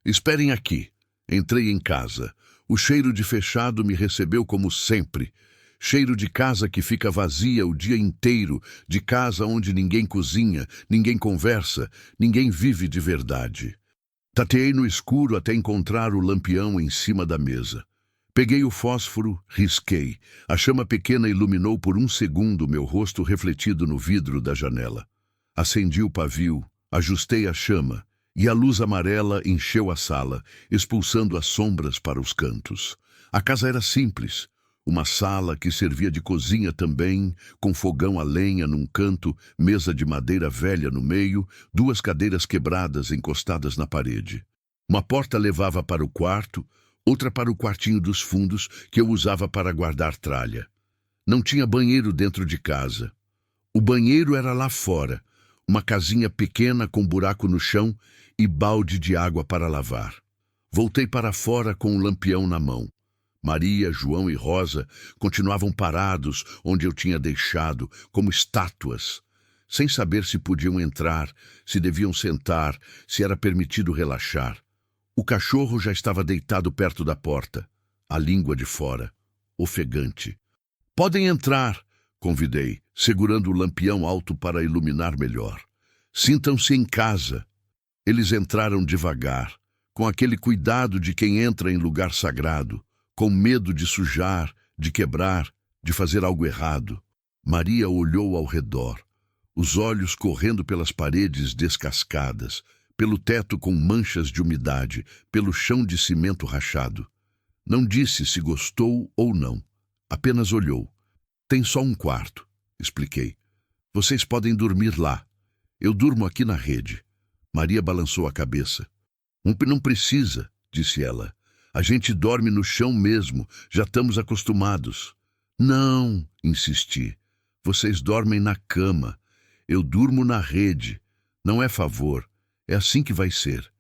Esperem aqui. Entrei em casa. O cheiro de fechado me recebeu como sempre. Cheiro de casa que fica vazia o dia inteiro, de casa onde ninguém cozinha, ninguém conversa, ninguém vive de verdade. Tateei no escuro até encontrar o lampião em cima da mesa. Peguei o fósforo, risquei. A chama pequena iluminou por um segundo meu rosto refletido no vidro da janela. Acendi o pavio, ajustei a chama, e a luz amarela encheu a sala, expulsando as sombras para os cantos. A casa era simples. Uma sala que servia de cozinha também, com fogão a lenha num canto, mesa de madeira velha no meio, 2 cadeiras quebradas encostadas na parede. Uma porta levava para o quarto, outra para o quartinho dos fundos, que eu usava para guardar tralha. Não tinha banheiro dentro de casa. O banheiro era lá fora, uma casinha pequena com buraco no chão e balde de água para lavar. Voltei para fora com o lampião na mão. Maria, João e Rosa continuavam parados onde eu tinha deixado, como estátuas. sem saber se podiam entrar, se deviam sentar, se era permitido relaxar. O cachorro já estava deitado perto da porta, a língua de fora, ofegante. "Podem entrar", convidei, segurando o lampião alto para iluminar melhor. "Sintam-se em casa." Eles entraram devagar, com aquele cuidado de quem entra em lugar sagrado, com medo de sujar, de quebrar, de fazer algo errado. Maria olhou ao redor, os olhos correndo pelas paredes descascadas, pelo teto com manchas de umidade, pelo chão de cimento rachado. Não disse se gostou ou não, apenas olhou. "Tem só um quarto", expliquei. "Vocês podem dormir lá. Eu durmo aqui na rede." Maria balançou a cabeça. Não precisa", disse ela. "A gente dorme no chão mesmo, já estamos acostumados." "Não", insisti. "Vocês dormem na cama. Eu durmo na rede. Não é favor. É assim que vai ser."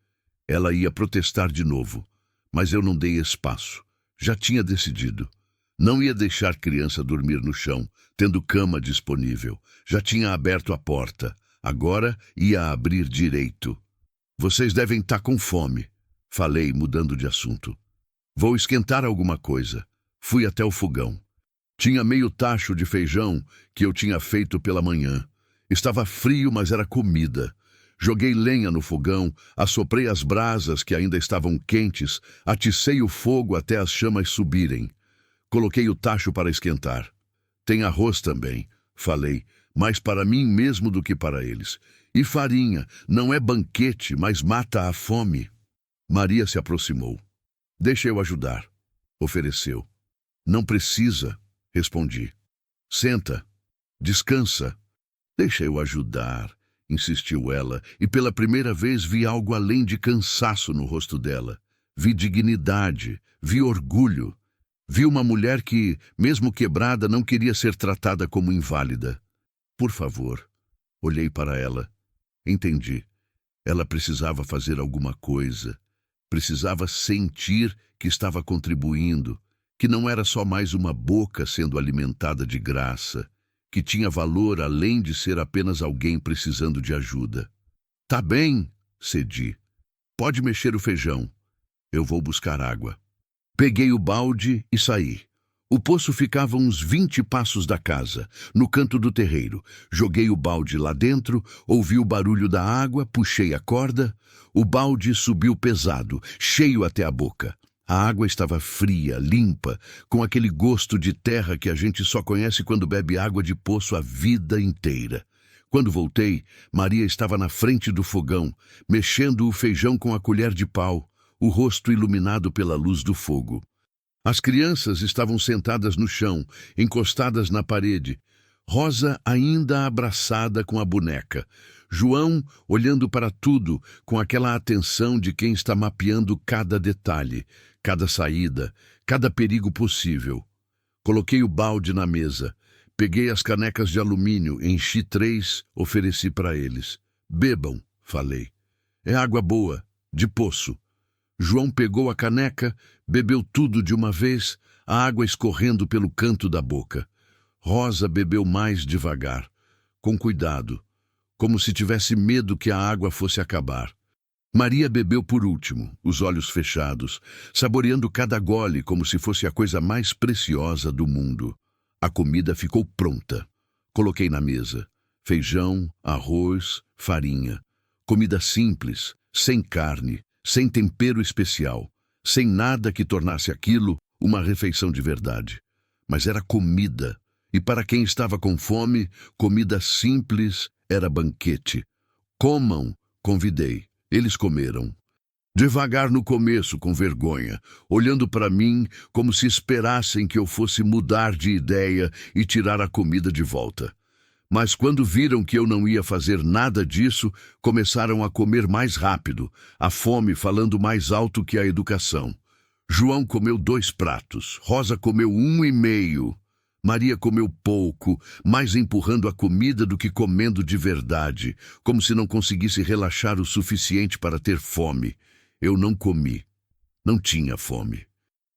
Ela ia protestar de novo, mas eu não dei espaço. Já tinha decidido. Não ia deixar criança dormir no chão, tendo cama disponível. Já tinha aberto a porta. Agora ia abrir direito. "Vocês devem estar com fome", falei, mudando de assunto. "Vou esquentar alguma coisa." Fui até o fogão. Tinha meio tacho de feijão que eu tinha feito pela manhã. Estava frio, mas era comida. Joguei lenha no fogão, assoprei as brasas que ainda estavam quentes, atiçei o fogo até as chamas subirem. Coloquei o tacho para esquentar. "Tem arroz também", falei, mais para mim mesmo do que para eles. "E farinha, não é banquete, mas mata a fome." Maria se aproximou. "Deixa eu ajudar", ofereceu. "Não precisa", respondi. "Senta, descansa." "Deixa eu ajudar", insistiu ela, e pela primeira vez vi algo além de cansaço no rosto dela. Vi dignidade, vi orgulho. Vi uma mulher que, mesmo quebrada, não queria ser tratada como inválida. "Por favor." Olhei para ela. Entendi. Ela precisava fazer alguma coisa. Precisava sentir que estava contribuindo, que não era só mais uma boca sendo alimentada de graça, que tinha valor além de ser apenas alguém precisando de ajuda. "Tá bem", cedi. "Pode mexer o feijão. Eu vou buscar água." Peguei o balde e saí. O poço ficava uns 20 passos da casa, no canto do terreiro. Joguei o balde lá dentro, ouvi o barulho da água, puxei a corda. O balde subiu pesado, cheio até a boca. A água estava fria, limpa, com aquele gosto de terra que a gente só conhece quando bebe água de poço a vida inteira. Quando voltei, Maria estava na frente do fogão, mexendo o feijão com a colher de pau, o rosto iluminado pela luz do fogo. As crianças estavam sentadas no chão, encostadas na parede. Rosa ainda abraçada com a boneca. João olhando para tudo com aquela atenção de quem está mapeando cada detalhe, cada saída, cada perigo possível. Coloquei o balde na mesa. Peguei as canecas de alumínio, enchi 3, ofereci para eles. "Bebam", falei. "É água boa, de poço." João pegou a caneca, bebeu tudo de uma vez, a água escorrendo pelo canto da boca. Rosa bebeu mais devagar, com cuidado, como se tivesse medo que a água fosse acabar. Maria bebeu por último, os olhos fechados, saboreando cada gole como se fosse a coisa mais preciosa do mundo. A comida ficou pronta. Coloquei na mesa. Feijão, arroz, farinha. Comida simples, sem carne, sem tempero especial, sem nada que tornasse aquilo uma refeição de verdade. Mas era comida, e para quem estava com fome, comida simples era banquete. "Comam", convidei. Eles comeram. Devagar no começo, com vergonha, olhando para mim como se esperassem que eu fosse mudar de ideia e tirar a comida de volta. Mas quando viram que eu não ia fazer nada disso, começaram a comer mais rápido, a fome falando mais alto que a educação. João comeu 2 pratos, Rosa comeu 1,5. Maria comeu pouco, mais empurrando a comida do que comendo de verdade, como se não conseguisse relaxar o suficiente para ter fome. Eu não comi. Não tinha fome.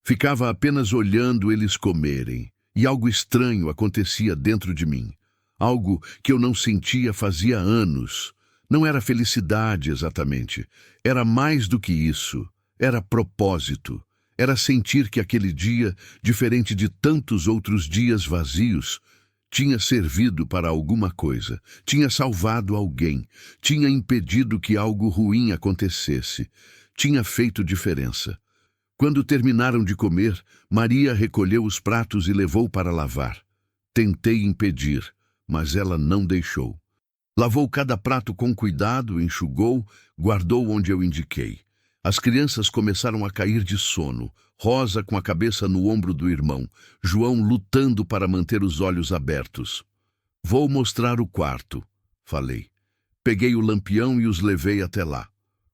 Ficava apenas olhando eles comerem, e algo estranho acontecia dentro de mim. algo que eu não sentia fazia anos. Não era felicidade exatamente, era mais do que isso, era propósito. Era sentir que aquele dia, diferente de tantos outros dias vazios, tinha servido para alguma coisa, tinha salvado alguém, tinha impedido que algo ruim acontecesse, tinha feito diferença. Quando terminaram de comer, Maria recolheu os pratos e levou para lavar. Tentei impedir, mas ela não deixou. Lavou cada prato com cuidado, enxugou, guardou onde eu indiquei. As crianças começaram a cair de sono, Rosa com a cabeça no ombro do irmão, João lutando para manter os olhos abertos. Vou mostrar o quarto, falei. Peguei o lampião e os levei até lá.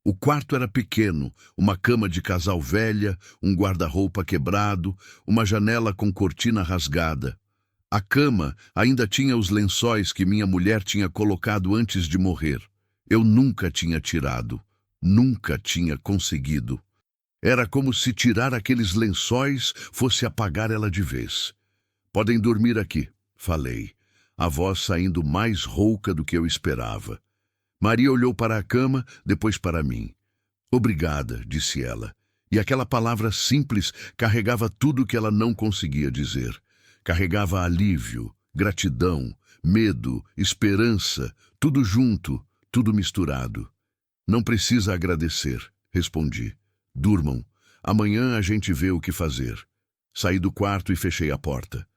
O quarto era pequeno, uma cama de casal velha, um guarda-roupa quebrado, uma janela com cortina rasgada. A cama ainda tinha os lençóis que minha mulher tinha colocado antes de morrer. Eu nunca tinha tirado, nunca tinha conseguido. Era como se tirar aqueles lençóis fosse apagar ela de vez. Podem dormir aqui, falei, a voz saindo mais rouca do que eu esperava. Maria olhou para a cama, depois para mim. Obrigada, disse ela, e aquela palavra simples carregava tudo o que ela não conseguia dizer. Carregava alívio, gratidão, medo, esperança, tudo junto, tudo misturado. Não precisa agradecer, respondi. Durmam. Amanhã a gente vê o que fazer. Saí do quarto e fechei a porta.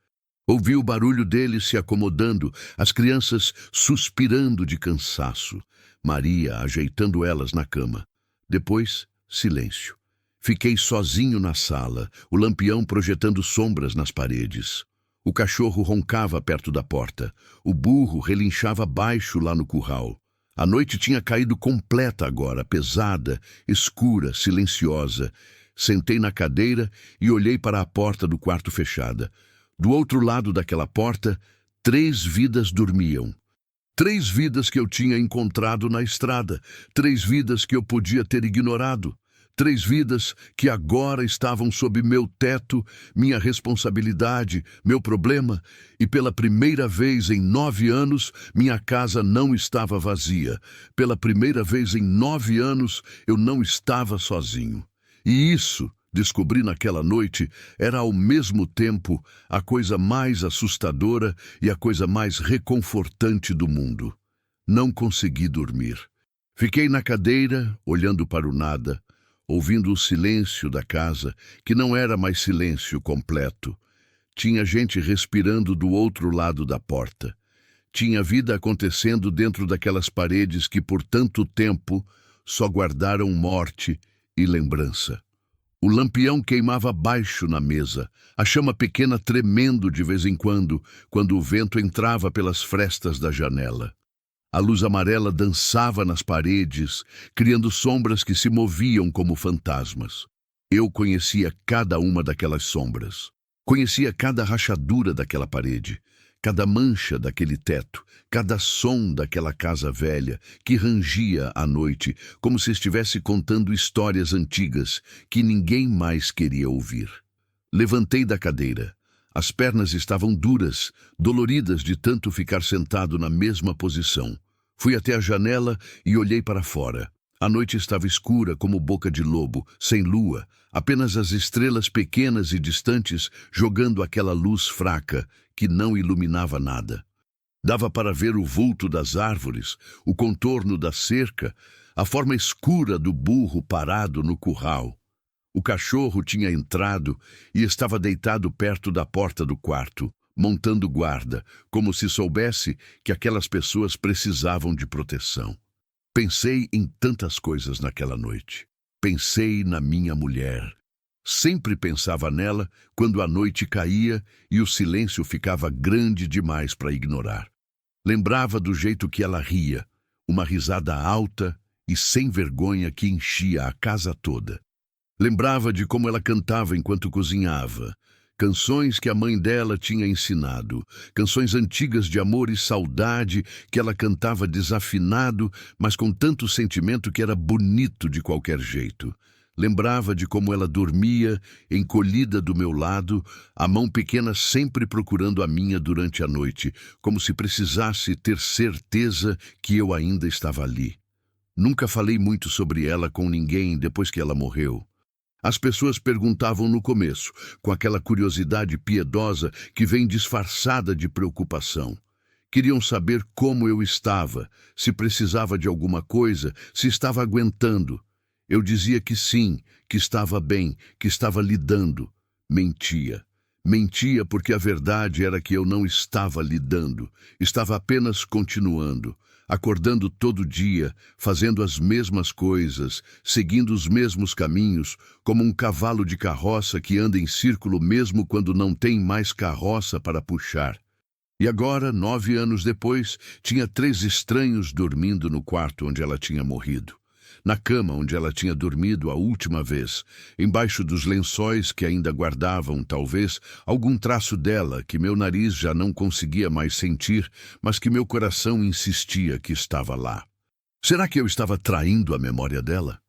Ouvi o barulho deles se acomodando, as crianças suspirando de cansaço, Maria ajeitando elas na cama. Depois, silêncio. Fiquei sozinho na sala, o lampião projetando sombras nas paredes. O cachorro roncava perto da porta. O burro relinchava baixo lá no curral. A noite tinha caído completa agora, pesada, escura, silenciosa. Sentei na cadeira e olhei para a porta do quarto fechada. Do outro lado daquela porta, 3 vidas dormiam. 3 vidas que eu tinha encontrado na estrada. 3 vidas que eu podia ter ignorado. 3 vidas que agora estavam sob meu teto, minha responsabilidade, meu problema, e pela primeira vez em 9 anos, minha casa não estava vazia. Pela primeira vez em 9 anos, eu não estava sozinho. E isso, descobri naquela noite, era ao mesmo tempo a coisa mais assustadora e a coisa mais reconfortante do mundo. Não consegui dormir. Fiquei na cadeira, olhando para o nada, ouvindo o silêncio da casa, que não era mais silêncio completo. Tinha gente respirando do outro lado da porta. Tinha vida acontecendo dentro daquelas paredes que por tanto tempo só guardaram morte e lembrança. O lampião queimava baixo na mesa, a chama pequena tremendo de vez em quando o vento entrava pelas frestas da janela. A luz amarela dançava nas paredes, criando sombras que se moviam como fantasmas. Eu conhecia cada uma daquelas sombras. Conhecia cada rachadura daquela parede, cada mancha daquele teto, cada som daquela casa velha que rangia à noite, como se estivesse contando histórias antigas que ninguém mais queria ouvir. Levantei da cadeira. As pernas estavam duras, doloridas de tanto ficar sentado na mesma posição. Fui até a janela e olhei para fora. A noite estava escura como boca de lobo, sem lua, apenas as estrelas pequenas e distantes jogando aquela luz fraca que não iluminava nada. Dava para ver o vulto das árvores, o contorno da cerca, a forma escura do burro parado no curral. O cachorro tinha entrado e estava deitado perto da porta do quarto, montando guarda, como se soubesse que aquelas pessoas precisavam de proteção. Pensei em tantas coisas naquela noite. Pensei na minha mulher. Sempre pensava nela quando a noite caía e o silêncio ficava grande demais para ignorar. Lembrava do jeito que ela ria, uma risada alta e sem vergonha que enchia a casa toda. Lembrava de como ela cantava enquanto cozinhava, canções que a mãe dela tinha ensinado, canções antigas de amor e saudade que ela cantava desafinado, mas com tanto sentimento que era bonito de qualquer jeito. Lembrava de como ela dormia, encolhida do meu lado, a mão pequena sempre procurando a minha durante a noite, como se precisasse ter certeza que eu ainda estava ali. Nunca falei muito sobre ela com ninguém depois que ela morreu. As pessoas perguntavam no começo, com aquela curiosidade piedosa que vem disfarçada de preocupação. Queriam saber como eu estava, se precisava de alguma coisa, se estava aguentando. Eu dizia que sim, que estava bem, que estava lidando. Mentia. Mentia porque a verdade era que eu não estava lidando, estava apenas continuando. Acordando todo dia, fazendo as mesmas coisas, seguindo os mesmos caminhos, como um cavalo de carroça que anda em círculo mesmo quando não tem mais carroça para puxar. E agora, 9 anos depois, tinha 3 estranhos dormindo no quarto onde ela tinha morrido. Na cama onde ela tinha dormido a última vez, embaixo dos lençóis que ainda guardavam, talvez, algum traço dela que meu nariz já não conseguia mais sentir, mas que meu coração insistia que estava lá. Será que eu estava traindo a memória dela?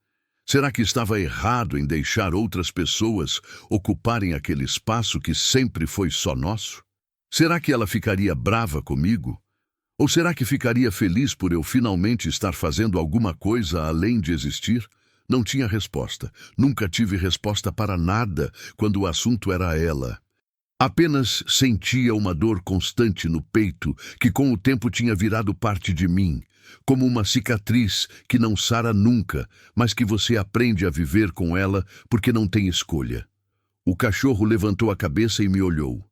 Será que estava errado em deixar outras pessoas ocuparem aquele espaço que sempre foi só nosso? Será que ela ficaria brava comigo? Ou será que ficaria feliz por eu finalmente estar fazendo alguma coisa além de existir? Não tinha resposta. Nunca tive resposta para nada quando o assunto era ela. Apenas sentia uma dor constante no peito que com o tempo tinha virado parte de mim, como uma cicatriz que não sara nunca, mas que você aprende a viver com ela porque não tem escolha. O cachorro levantou a cabeça e me olhou.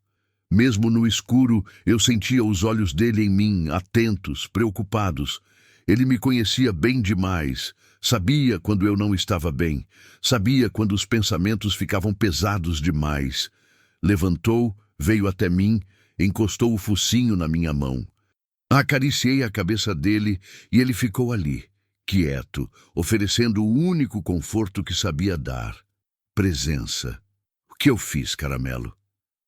Mesmo no escuro, eu sentia os olhos dele em mim, atentos, preocupados. Ele me conhecia bem demais. Sabia quando eu não estava bem. Sabia quando os pensamentos ficavam pesados demais. Levantou, veio até mim, encostou o focinho na minha mão. Acariciei a cabeça dele e ele ficou ali, quieto, oferecendo o único conforto que sabia dar: presença. O que eu fiz, Caramelo?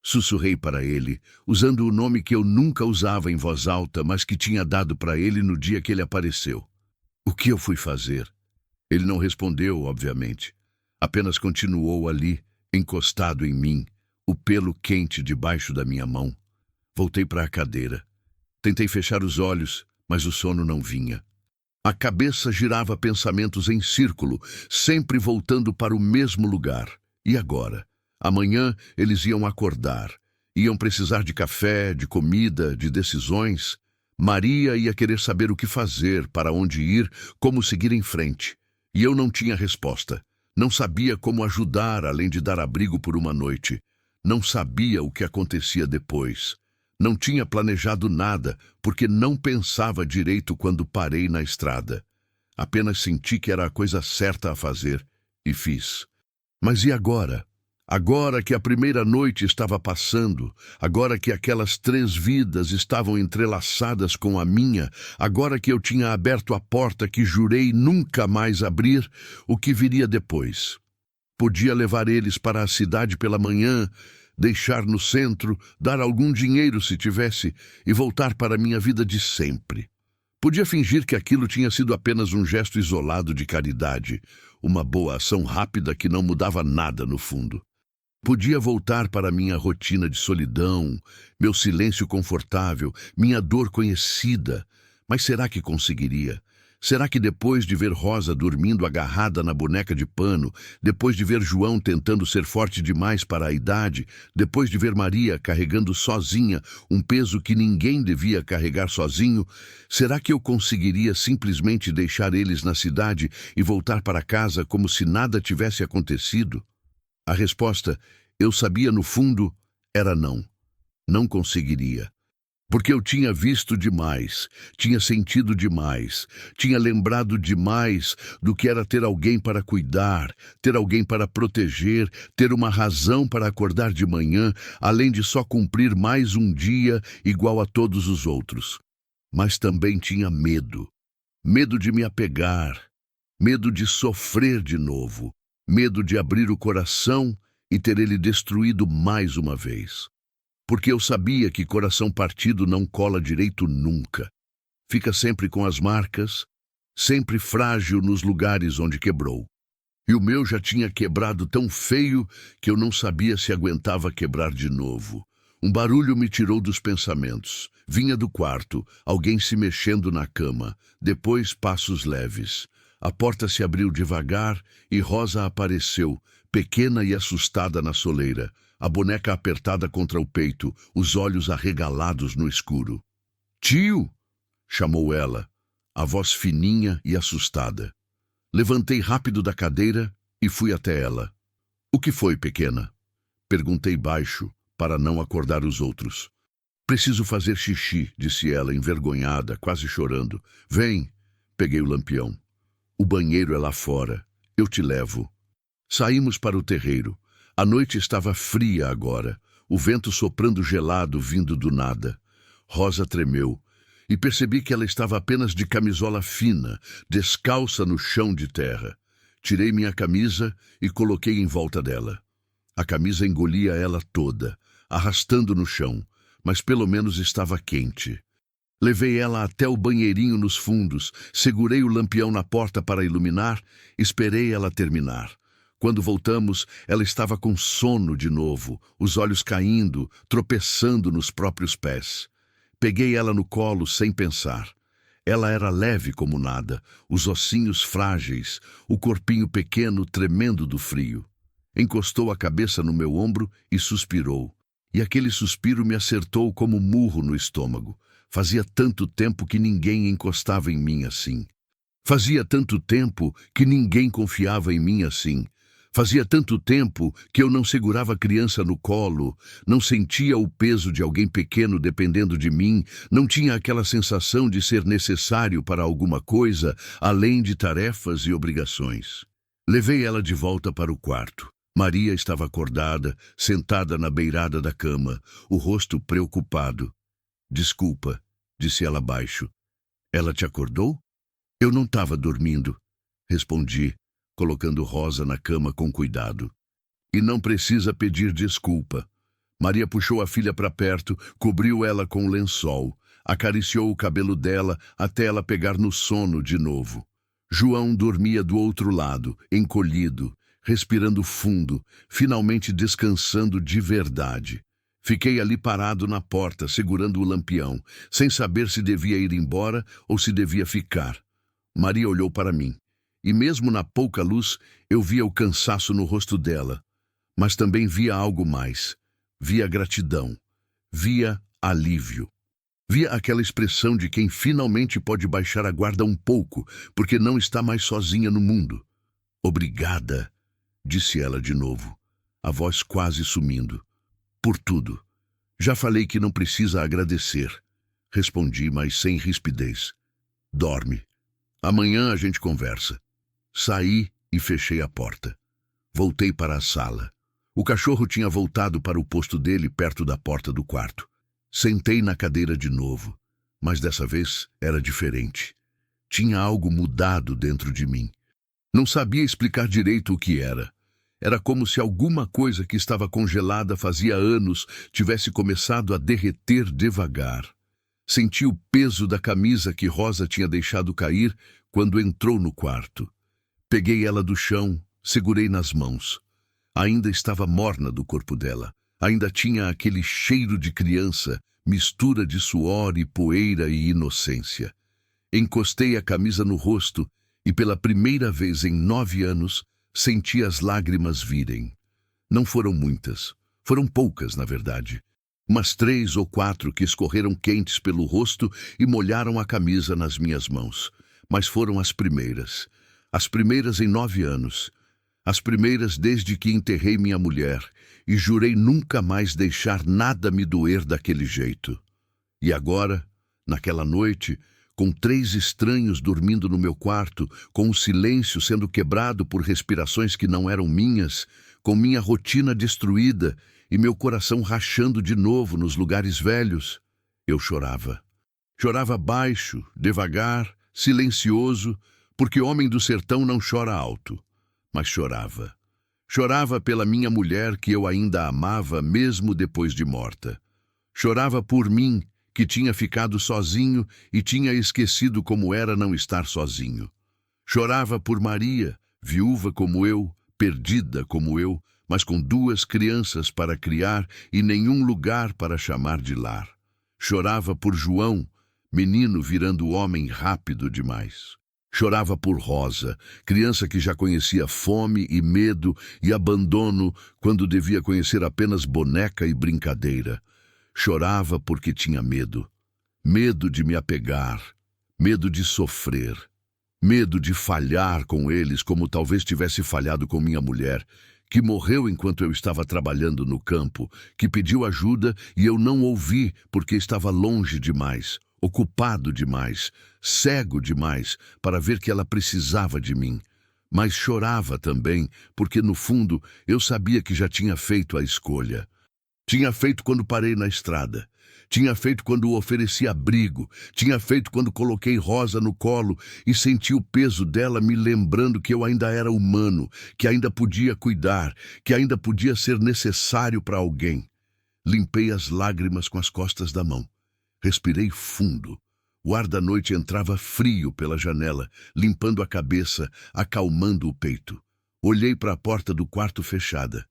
Sussurrei para ele, usando o nome que eu nunca usava em voz alta, mas que tinha dado para ele no dia que ele apareceu. O que eu fui fazer? Ele não respondeu, obviamente. Apenas continuou ali, encostado em mim, o pelo quente debaixo da minha mão. Voltei para a cadeira. Tentei fechar os olhos, mas o sono não vinha. A cabeça girava pensamentos em círculo, sempre voltando para o mesmo lugar. E agora? Amanhã eles iam acordar. Iam precisar de café, de comida, de decisões. Maria ia querer saber o que fazer, para onde ir, como seguir em frente. E eu não tinha resposta. Não sabia como ajudar, além de dar abrigo por uma noite. Não sabia o que acontecia depois. Não tinha planejado nada, porque não pensava direito quando parei na estrada. Apenas senti que era a coisa certa a fazer, e fiz. Mas e agora? Agora que a primeira noite estava passando, agora que aquelas 3 vidas estavam entrelaçadas com a minha, agora que eu tinha aberto a porta que jurei nunca mais abrir, o que viria depois? Podia levar eles para a cidade pela manhã, deixar no centro, dar algum dinheiro se tivesse e voltar para a minha vida de sempre. Podia fingir que aquilo tinha sido apenas um gesto isolado de caridade, uma boa ação rápida que não mudava nada no fundo. Podia voltar para minha rotina de solidão, meu silêncio confortável, minha dor conhecida. Mas será que conseguiria? Será que depois de ver Rosa dormindo agarrada na boneca de pano, depois de ver João tentando ser forte demais para a idade, depois de ver Maria carregando sozinha um peso que ninguém devia carregar sozinho, será que eu conseguiria simplesmente deixar eles na cidade e voltar para casa como se nada tivesse acontecido? A resposta, eu sabia no fundo, era não. Não conseguiria. Porque eu tinha visto demais, tinha sentido demais, tinha lembrado demais do que era ter alguém para cuidar, ter alguém para proteger, ter uma razão para acordar de manhã, além de só cumprir mais um dia igual a todos os outros. Mas também tinha medo. Medo de me apegar, medo de sofrer de novo. Medo de abrir o coração e ter ele destruído mais uma vez. Porque eu sabia que coração partido não cola direito nunca. Fica sempre com as marcas, sempre frágil nos lugares onde quebrou. E o meu já tinha quebrado tão feio que eu não sabia se aguentava quebrar de novo. Um barulho me tirou dos pensamentos. Vinha do quarto, alguém se mexendo na cama, depois passos leves. A porta se abriu devagar e Rosa apareceu, pequena e assustada na soleira, a boneca apertada contra o peito, os olhos arregalados no escuro. "Tio!" chamou ela, a voz fininha e assustada. Levantei rápido da cadeira e fui até ela. "O que foi, pequena?" Perguntei baixo, para não acordar os outros. "Preciso fazer xixi", disse ela, envergonhada, quase chorando. "Vem." Peguei o lampião. "O banheiro é lá fora. Eu te levo." Saímos para o terreiro. A noite estava fria agora, o vento soprando gelado vindo do nada. Rosa tremeu, e percebi que ela estava apenas de camisola fina, descalça no chão de terra. Tirei minha camisa e coloquei em volta dela. A camisa engolia ela toda, arrastando no chão, mas pelo menos estava quente. Levei ela até o banheirinho nos fundos, segurei o lampião na porta para iluminar, esperei ela terminar. Quando voltamos, ela estava com sono de novo, os olhos caindo, tropeçando nos próprios pés. Peguei ela no colo sem pensar. Ela era leve como nada, os ossinhos frágeis, o corpinho pequeno tremendo do frio. Encostou a cabeça no meu ombro e suspirou. E aquele suspiro me acertou como murro no estômago. Fazia tanto tempo que ninguém encostava em mim assim. Fazia tanto tempo que ninguém confiava em mim assim. Fazia tanto tempo que eu não segurava a criança no colo, não sentia o peso de alguém pequeno dependendo de mim, não tinha aquela sensação de ser necessário para alguma coisa, além de tarefas e obrigações. Levei ela de volta para o quarto. Maria estava acordada, sentada na beirada da cama, o rosto preocupado. "Desculpa", disse ela baixo. "Ela te acordou?" "Eu não estava dormindo", respondi, colocando Rosa na cama com cuidado. "E não precisa pedir desculpa." Maria puxou a filha para perto, cobriu ela com o lençol, acariciou o cabelo dela até ela pegar no sono de novo. João dormia do outro lado, encolhido, respirando fundo, finalmente descansando de verdade. Fiquei ali parado na porta, segurando o lampião, sem saber se devia ir embora ou se devia ficar. Maria olhou para mim. E mesmo na pouca luz, eu via o cansaço no rosto dela. Mas também via algo mais. Via gratidão. Via alívio. Via aquela expressão de quem finalmente pode baixar a guarda um pouco, porque não está mais sozinha no mundo. "Obrigada", disse ela de novo, a voz quase sumindo. "Por tudo. Já falei que não precisa agradecer", respondi, mas sem rispidez. "Dorme. Amanhã a gente conversa." Saí e fechei a porta. Voltei para a sala. O cachorro tinha voltado para o posto dele perto da porta do quarto. Sentei na cadeira de novo, mas dessa vez era diferente. Tinha algo mudado dentro de mim. Não sabia explicar direito o que era. Era como se alguma coisa que estava congelada fazia anos tivesse começado a derreter devagar. Senti o peso da camisa que Rosa tinha deixado cair quando entrou no quarto. Peguei ela do chão, segurei nas mãos. Ainda estava morna do corpo dela. Ainda tinha aquele cheiro de criança, mistura de suor e poeira e inocência. Encostei a camisa no rosto e pela primeira vez em 9 anos senti as lágrimas virem. Não foram muitas, foram poucas, na verdade. Umas 3 ou 4 que escorreram quentes pelo rosto e molharam a camisa nas minhas mãos. Mas foram as primeiras. As primeiras em 9 anos. As primeiras desde que enterrei minha mulher e jurei nunca mais deixar nada me doer daquele jeito. E agora, naquela noite, com 3 estranhos dormindo no meu quarto, com o silêncio sendo quebrado por respirações que não eram minhas, com minha rotina destruída e meu coração rachando de novo nos lugares velhos, eu chorava. Chorava baixo, devagar, silencioso, porque homem do sertão não chora alto, mas chorava. Chorava pela minha mulher que eu ainda amava mesmo depois de morta. Chorava por mim, que tinha ficado sozinho e tinha esquecido como era não estar sozinho. Chorava por Maria, viúva como eu, perdida como eu, mas com 2 crianças para criar e nenhum lugar para chamar de lar. Chorava por João, menino virando homem rápido demais. Chorava por Rosa, criança que já conhecia fome e medo e abandono quando devia conhecer apenas boneca e brincadeira. Chorava porque tinha medo. Medo de me apegar, medo de sofrer, medo de falhar com eles como talvez tivesse falhado com minha mulher, que morreu enquanto eu estava trabalhando no campo, que pediu ajuda e eu não ouvi porque estava longe demais, ocupado demais, cego demais para ver que ela precisava de mim. Mas chorava também porque, no fundo, eu sabia que já tinha feito a escolha. Tinha feito quando parei na estrada. Tinha feito quando ofereci abrigo. Tinha feito quando coloquei Rosa no colo e senti o peso dela me lembrando que eu ainda era humano, que ainda podia cuidar, que ainda podia ser necessário para alguém. Limpei as lágrimas com as costas da mão. Respirei fundo. O ar da noite entrava frio pela janela, limpando a cabeça, acalmando o peito. Olhei para a porta do quarto fechada.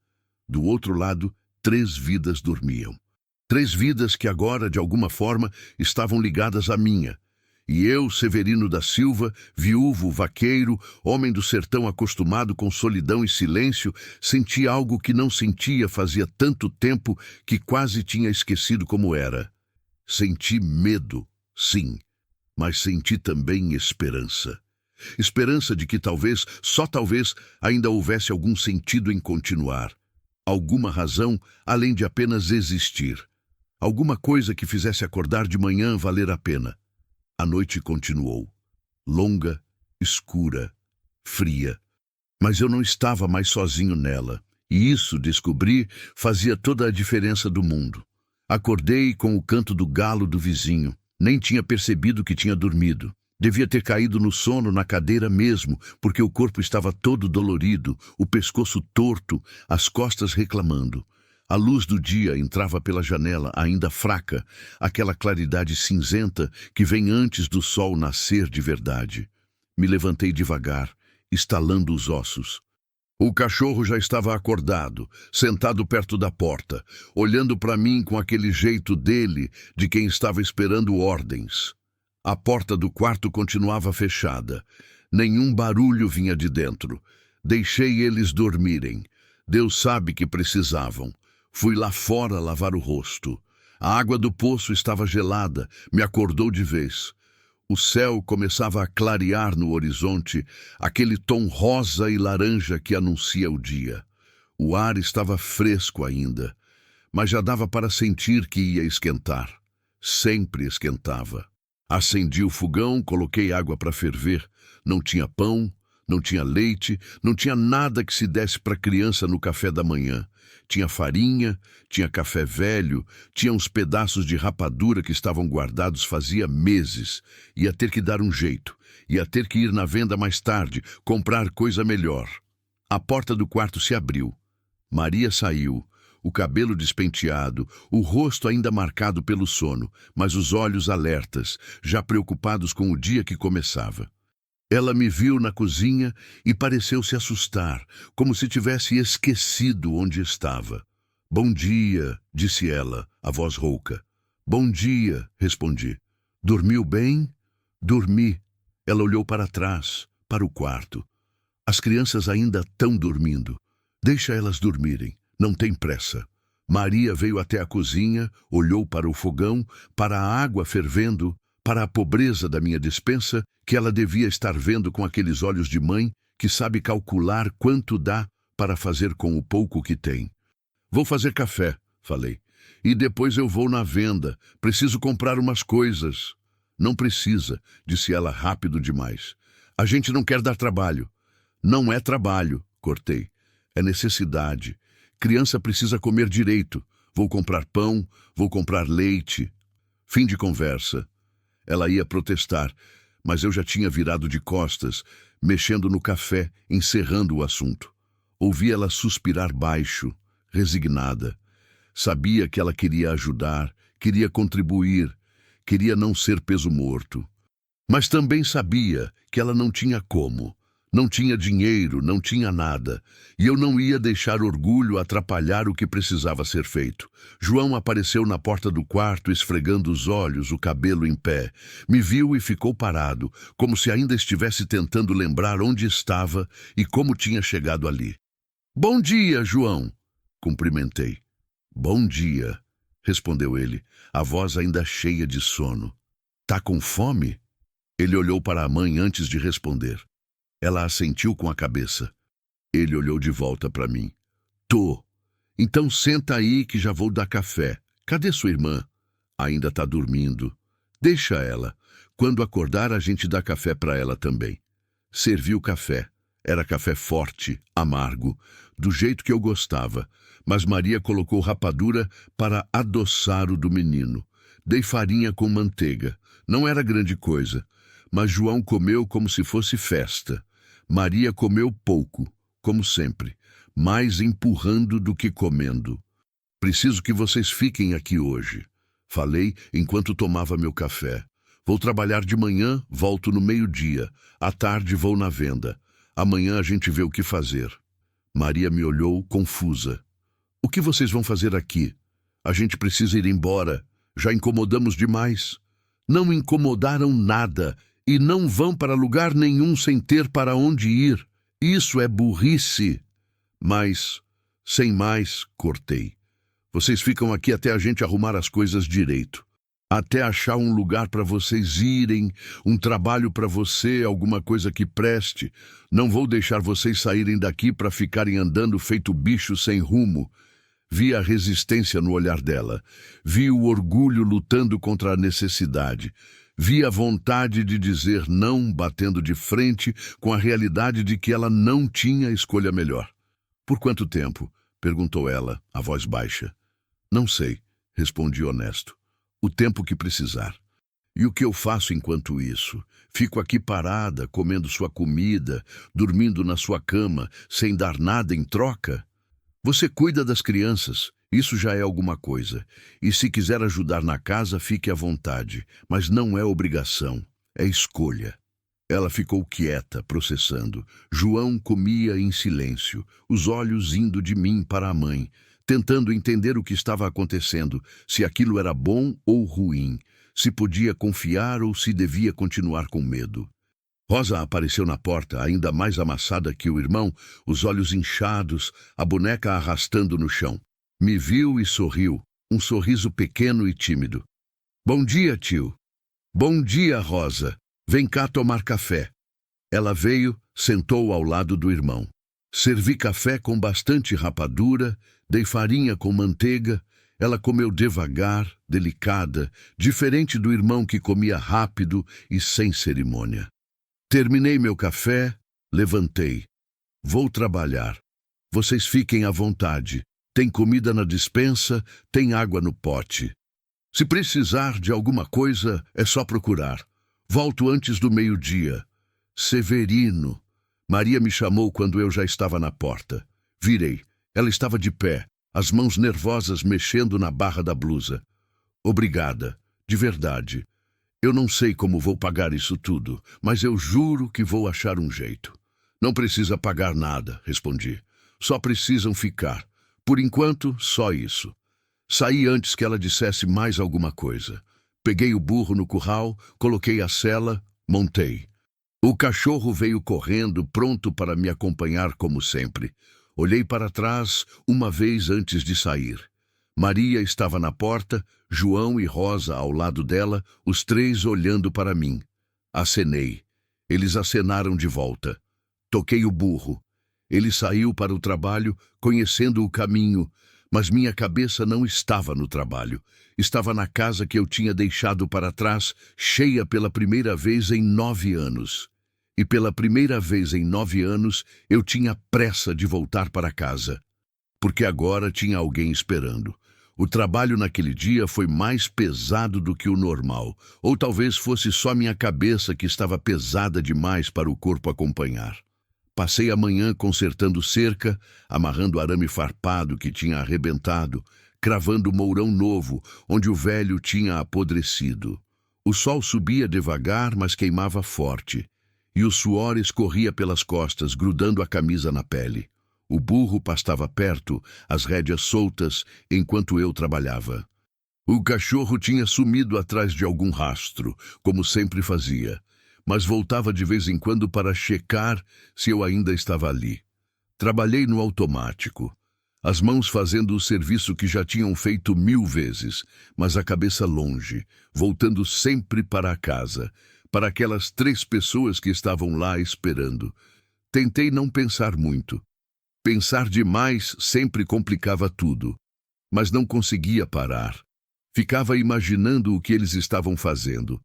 Do outro lado, 3 vidas dormiam. 3 vidas que agora, de alguma forma, estavam ligadas à minha. E eu, Severino da Silva, viúvo, vaqueiro, homem do sertão acostumado com solidão e silêncio, senti algo que não sentia fazia tanto tempo que quase tinha esquecido como era. Senti medo, sim, mas senti também esperança. Esperança de que talvez, só talvez, ainda houvesse algum sentido em continuar. Alguma razão além de apenas existir. Alguma coisa que fizesse acordar de manhã valer a pena. A noite continuou. Longa, escura, fria. Mas eu não estava mais sozinho nela. E isso, descobri, fazia toda a diferença do mundo. Acordei com o canto do galo do vizinho. Nem tinha percebido que tinha dormido. Devia ter caído no sono na cadeira mesmo, porque o corpo estava todo dolorido, o pescoço torto, as costas reclamando. A luz do dia entrava pela janela, ainda fraca, aquela claridade cinzenta que vem antes do sol nascer de verdade. Me levantei devagar, estalando os ossos. O cachorro já estava acordado, sentado perto da porta, olhando para mim com aquele jeito dele, de quem estava esperando ordens. A porta do quarto continuava fechada. Nenhum barulho vinha de dentro. Deixei eles dormirem. Deus sabe que precisavam. Fui lá fora lavar o rosto. A água do poço estava gelada, me acordou de vez. O céu começava a clarear no horizonte, aquele tom rosa e laranja que anuncia o dia. O ar estava fresco ainda, mas já dava para sentir que ia esquentar. Sempre esquentava. Acendi o fogão, coloquei água para ferver. Não tinha pão, não tinha leite, não tinha nada que se desse para criança no café da manhã. Tinha farinha, tinha café velho, tinha uns pedaços de rapadura que estavam guardados fazia meses. Ia ter que dar um jeito. Ia ter que ir na venda mais tarde, comprar coisa melhor. A porta do quarto se abriu. Maria saiu. O cabelo despenteado, o rosto ainda marcado pelo sono, mas os olhos alertas, já preocupados com o dia que começava. Ela me viu na cozinha e pareceu se assustar, como se tivesse esquecido onde estava. "Bom dia", disse ela, a voz rouca. "Bom dia", respondi. "Dormiu bem?" "Dormi." Ela olhou para trás, para o quarto. "As crianças ainda estão dormindo. Deixa elas dormirem. Não tem pressa." Maria veio até a cozinha, olhou para o fogão, para a água fervendo, para a pobreza da minha despensa, que ela devia estar vendo com aqueles olhos de mãe que sabe calcular quanto dá para fazer com o pouco que tem. "Vou fazer café", falei. "E depois eu vou na venda. Preciso comprar umas coisas." "Não precisa", disse ela rápido demais. "A gente não quer dar trabalho." "Não é trabalho", cortei. "É necessidade. Criança precisa comer direito. Vou comprar pão, vou comprar leite." Fim de conversa. Ela ia protestar, mas eu já tinha virado de costas, mexendo no café, encerrando o assunto. Ouvi ela suspirar baixo, resignada. Sabia que ela queria ajudar, queria contribuir, queria não ser peso morto. Mas também sabia que ela não tinha como. Não tinha dinheiro, não tinha nada. E eu não ia deixar orgulho atrapalhar o que precisava ser feito. João apareceu na porta do quarto, esfregando os olhos, o cabelo em pé. Me viu e ficou parado, como se ainda estivesse tentando lembrar onde estava e como tinha chegado ali. "Bom dia, João!" Cumprimentei. "Bom dia", respondeu ele, a voz ainda cheia de sono. "Tá com fome?" Ele olhou para a mãe antes de responder. Ela assentiu com a cabeça. Ele olhou de volta para mim. "Tô. Então senta aí que já vou dar café. Cadê sua irmã?" "Ainda tá dormindo." "Deixa ela. Quando acordar, a gente dá café para ela também." Servi o café. Era café forte, amargo, do jeito que eu gostava, mas Maria colocou rapadura para adoçar o do menino. Dei farinha com manteiga. Não era grande coisa, mas João comeu como se fosse festa. Maria comeu pouco, como sempre, mais empurrando do que comendo. "Preciso que vocês fiquem aqui hoje", falei enquanto tomava meu café. "Vou trabalhar de manhã, volto no meio-dia. À tarde vou na venda. Amanhã a gente vê o que fazer." Maria me olhou, confusa. "O que vocês vão fazer aqui? A gente precisa ir embora. Já incomodamos demais." "Não incomodaram nada. E não vão para lugar nenhum sem ter para onde ir. Isso é burrice." "Mas, sem mais", cortei. "Vocês ficam aqui até a gente arrumar as coisas direito. Até achar um lugar para vocês irem, um trabalho para você, alguma coisa que preste. Não vou deixar vocês saírem daqui para ficarem andando feito bicho sem rumo." Vi a resistência no olhar dela. Vi o orgulho lutando contra a necessidade. Vi a vontade de dizer não batendo de frente com a realidade de que ela não tinha escolha melhor. "Por quanto tempo?" perguntou ela, a voz baixa. "Não sei", respondi honesto. "O tempo que precisar." "E o que eu faço enquanto isso? Fico aqui parada, comendo sua comida, dormindo na sua cama, sem dar nada em troca?" "Você cuida das crianças. Isso já é alguma coisa. E se quiser ajudar na casa, fique à vontade. Mas não é obrigação, é escolha." Ela ficou quieta, processando. João comia em silêncio, os olhos indo de mim para a mãe, tentando entender o que estava acontecendo, se aquilo era bom ou ruim, se podia confiar ou se devia continuar com medo. Rosa apareceu na porta, ainda mais amassada que o irmão, os olhos inchados, a boneca arrastando no chão. Me viu e sorriu, um sorriso pequeno e tímido. "Bom dia, tio." "Bom dia, Rosa. Vem cá tomar café." Ela veio, sentou ao lado do irmão. Servi café com bastante rapadura, dei farinha com manteiga. Ela comeu devagar, delicada, diferente do irmão que comia rápido e sem cerimônia. Terminei meu café, levantei. "Vou trabalhar. Vocês fiquem à vontade. Tem comida na despensa, tem água no pote. Se precisar de alguma coisa, é só procurar. Volto antes do meio-dia. Severino." Maria me chamou quando eu já estava na porta. Virei. Ela estava de pé, as mãos nervosas mexendo na barra da blusa. "Obrigada, de verdade. Eu não sei como vou pagar isso tudo, mas eu juro que vou achar um jeito." "Não precisa pagar nada", respondi. "Só precisam ficar. Por enquanto, só isso." Saí antes que ela dissesse mais alguma coisa. Peguei o burro no curral, coloquei a sela, montei. O cachorro veio correndo, pronto para me acompanhar como sempre. Olhei para trás uma vez antes de sair. Maria estava na porta, João e Rosa ao lado dela, os três olhando para mim. Acenei. Eles acenaram de volta. Toquei o burro. Ele saiu para o trabalho, conhecendo o caminho, mas minha cabeça não estava no trabalho. Estava na casa que eu tinha deixado para trás, cheia pela primeira vez em 9 anos. E pela primeira vez em 9 anos, eu tinha pressa de voltar para casa. Porque agora tinha alguém esperando. O trabalho naquele dia foi mais pesado do que o normal, ou talvez fosse só minha cabeça que estava pesada demais para o corpo acompanhar. Passei a manhã consertando cerca, amarrando arame farpado que tinha arrebentado, cravando mourão novo, onde o velho tinha apodrecido. O sol subia devagar, mas queimava forte. e o suor escorria pelas costas, grudando a camisa na pele. O burro pastava perto, as rédeas soltas, enquanto eu trabalhava. O cachorro tinha sumido atrás de algum rastro, como sempre fazia, mas voltava de vez em quando para checar se eu ainda estava ali. Trabalhei no automático, as mãos fazendo o serviço que já tinham feito 1000 vezes, mas a cabeça longe, voltando sempre para a casa, para aquelas 3 pessoas que estavam lá esperando. Tentei não pensar muito. Pensar demais sempre complicava tudo, mas não conseguia parar. Ficava imaginando o que eles estavam fazendo.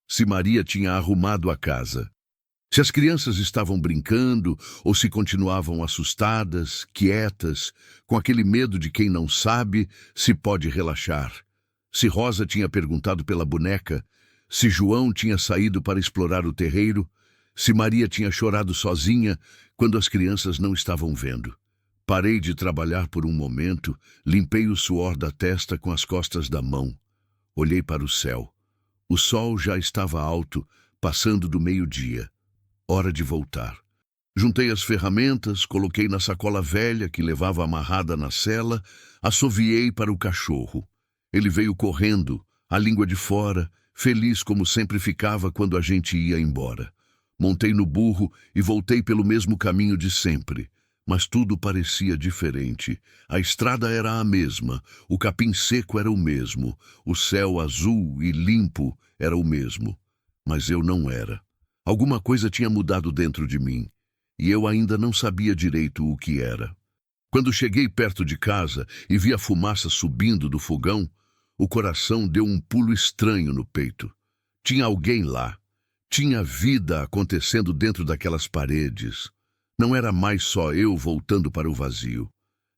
Se Maria tinha arrumado a casa. Se as crianças estavam brincando ou se continuavam assustadas, quietas, com aquele medo de quem não sabe se pode relaxar. Se Rosa tinha perguntado pela boneca, se João tinha saído para explorar o terreiro, se Maria tinha chorado sozinha quando as crianças não estavam vendo. Parei de trabalhar por um momento, limpei o suor da testa com as costas da mão. Olhei para o céu. O sol já estava alto, passando do meio-dia. Hora de voltar. Juntei as ferramentas, coloquei na sacola velha que levava amarrada na sela, assoviei para o cachorro. Ele veio correndo, a língua de fora, feliz como sempre ficava quando a gente ia embora. Montei no burro e voltei pelo mesmo caminho de sempre. Mas tudo parecia diferente. A estrada era a mesma, o capim seco era o mesmo, o céu azul e limpo era o mesmo. Mas eu não era. Alguma coisa tinha mudado dentro de mim, e eu ainda não sabia direito o que era. Quando cheguei perto de casa e vi a fumaça subindo do fogão, o coração deu um pulo estranho no peito. Tinha alguém lá. Tinha vida acontecendo dentro daquelas paredes. Não era mais só eu voltando para o vazio.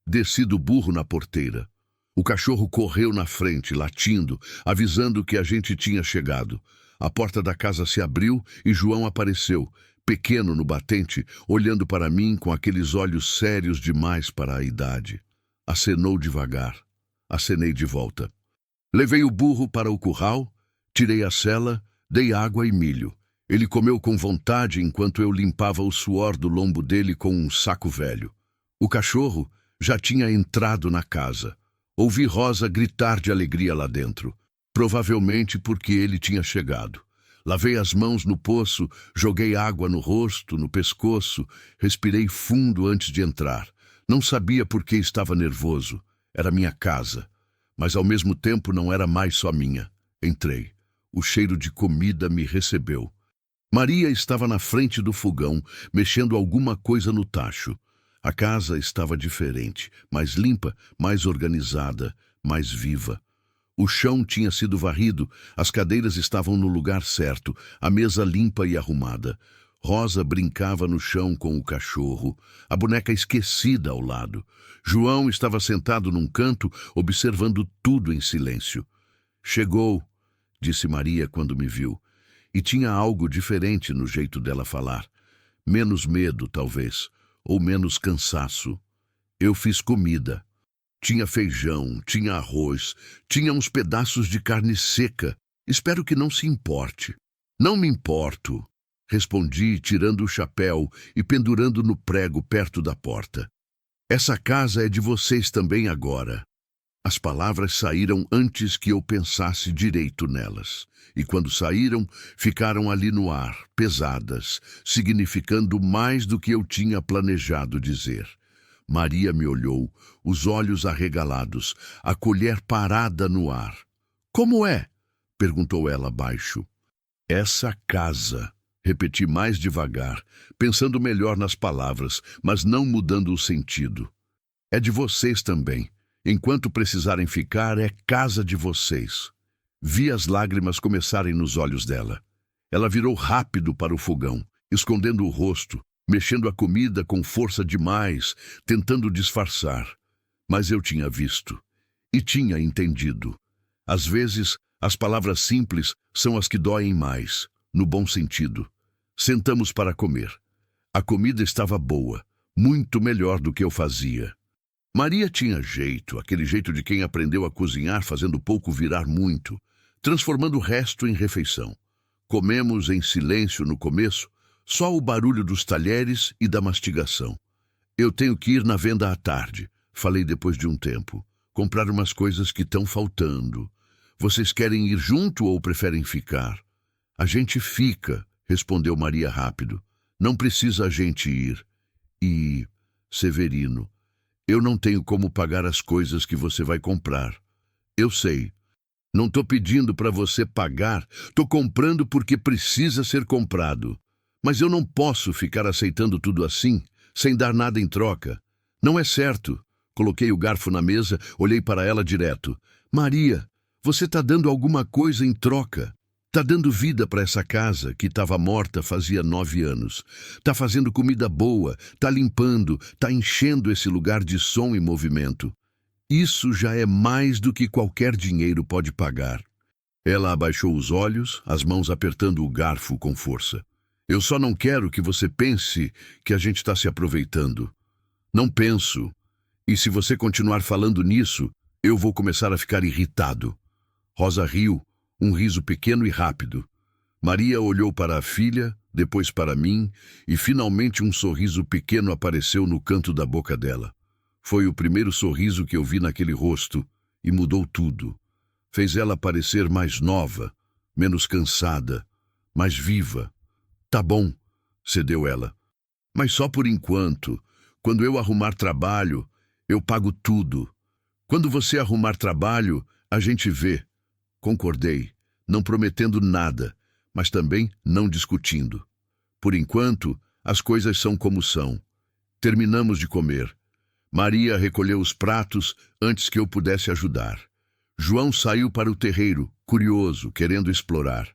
Desci do burro na porteira. O cachorro correu na frente, latindo, avisando que a gente tinha chegado. A porta da casa se abriu e João apareceu, pequeno no batente, olhando para mim com aqueles olhos sérios demais para a idade. Acenou devagar. Acenei de volta. Levei o burro para o curral, tirei a sela, dei água e milho. Ele comeu com vontade enquanto eu limpava o suor do lombo dele com um saco velho. O cachorro já tinha entrado na casa. Ouvi Rosa gritar de alegria lá dentro, provavelmente porque ele tinha chegado. Lavei as mãos no poço, joguei água no rosto, no pescoço, respirei fundo antes de entrar. Não sabia por que estava nervoso. Era minha casa, mas ao mesmo tempo não era mais só minha. Entrei. O cheiro de comida me recebeu. Maria estava na frente do fogão, mexendo alguma coisa no tacho. A casa estava diferente, mais limpa, mais organizada, mais viva. O chão tinha sido varrido, as cadeiras estavam no lugar certo, a mesa limpa e arrumada. Rosa brincava no chão com o cachorro, a boneca esquecida ao lado. João estava sentado num canto, observando tudo em silêncio. "Chegou", disse Maria quando me viu. E tinha algo diferente no jeito dela falar. Menos medo, talvez, ou menos cansaço. Eu fiz comida. Tinha feijão, tinha arroz, tinha uns pedaços de carne seca. Espero que não se importe. "Não me importo", respondi, tirando o chapéu e pendurando no prego perto da porta. "Essa casa é de vocês também agora." As palavras saíram antes que eu pensasse direito nelas. E quando saíram, ficaram ali no ar, pesadas, significando mais do que eu tinha planejado dizer. Maria me olhou, os olhos arregalados, a colher parada no ar. "Como é?" perguntou ela baixo. "Essa casa", repeti mais devagar, pensando melhor nas palavras, mas não mudando o sentido. "É de vocês também. Enquanto precisarem ficar, é casa de vocês." Vi as lágrimas começarem nos olhos dela. Ela virou rápido para o fogão, escondendo o rosto, mexendo a comida com força demais, tentando disfarçar. Mas eu tinha visto. E tinha entendido. Às vezes, as palavras simples são as que doem mais, no bom sentido. Sentamos para comer. A comida estava boa, muito melhor do que eu fazia. Maria tinha jeito, aquele jeito de quem aprendeu a cozinhar fazendo pouco virar muito, transformando o resto em refeição. Comemos em silêncio no começo, Só o barulho dos talheres e da mastigação. Eu tenho que ir na venda à tarde, falei depois de um tempo. Comprar umas coisas que estão faltando. Vocês querem ir junto ou preferem ficar? A gente fica, respondeu Maria rápido. Não precisa a gente ir. E, Severino, eu não tenho como pagar as coisas que você vai comprar. Eu sei. Não estou pedindo para você pagar, estou comprando porque precisa ser comprado. Mas eu não posso ficar aceitando tudo assim, sem dar nada em troca. Não é certo. Coloquei o garfo na mesa, olhei para ela direto. Maria, você está dando alguma coisa em troca. Está dando vida para essa casa, que estava morta fazia 9 anos. Está fazendo comida boa, está limpando, está enchendo esse lugar de som e movimento. Isso já é mais do que qualquer dinheiro pode pagar. Ela abaixou os olhos, as mãos apertando o garfo com força. Eu só não quero que você pense que a gente está se aproveitando. Não penso. E se você continuar falando nisso, eu vou começar a ficar irritado. Rosa riu, um riso pequeno e rápido. Maria olhou para a filha, depois para mim, e finalmente um sorriso pequeno apareceu no canto da boca dela. Foi o primeiro sorriso que eu vi naquele rosto, e mudou tudo. Fez ela parecer mais nova, menos cansada, mais viva. Tá bom, cedeu ela. Mas só por enquanto. Quando eu arrumar trabalho, eu pago tudo. Quando você arrumar trabalho, a gente vê. Concordei, não prometendo nada, mas também não discutindo. Por enquanto, as coisas são como são. Terminamos de comer. Maria recolheu os pratos antes que eu pudesse ajudar. João saiu para o terreiro, curioso, querendo explorar.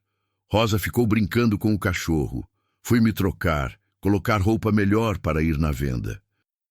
Rosa ficou brincando com o cachorro. Fui me trocar, colocar roupa melhor para ir na venda.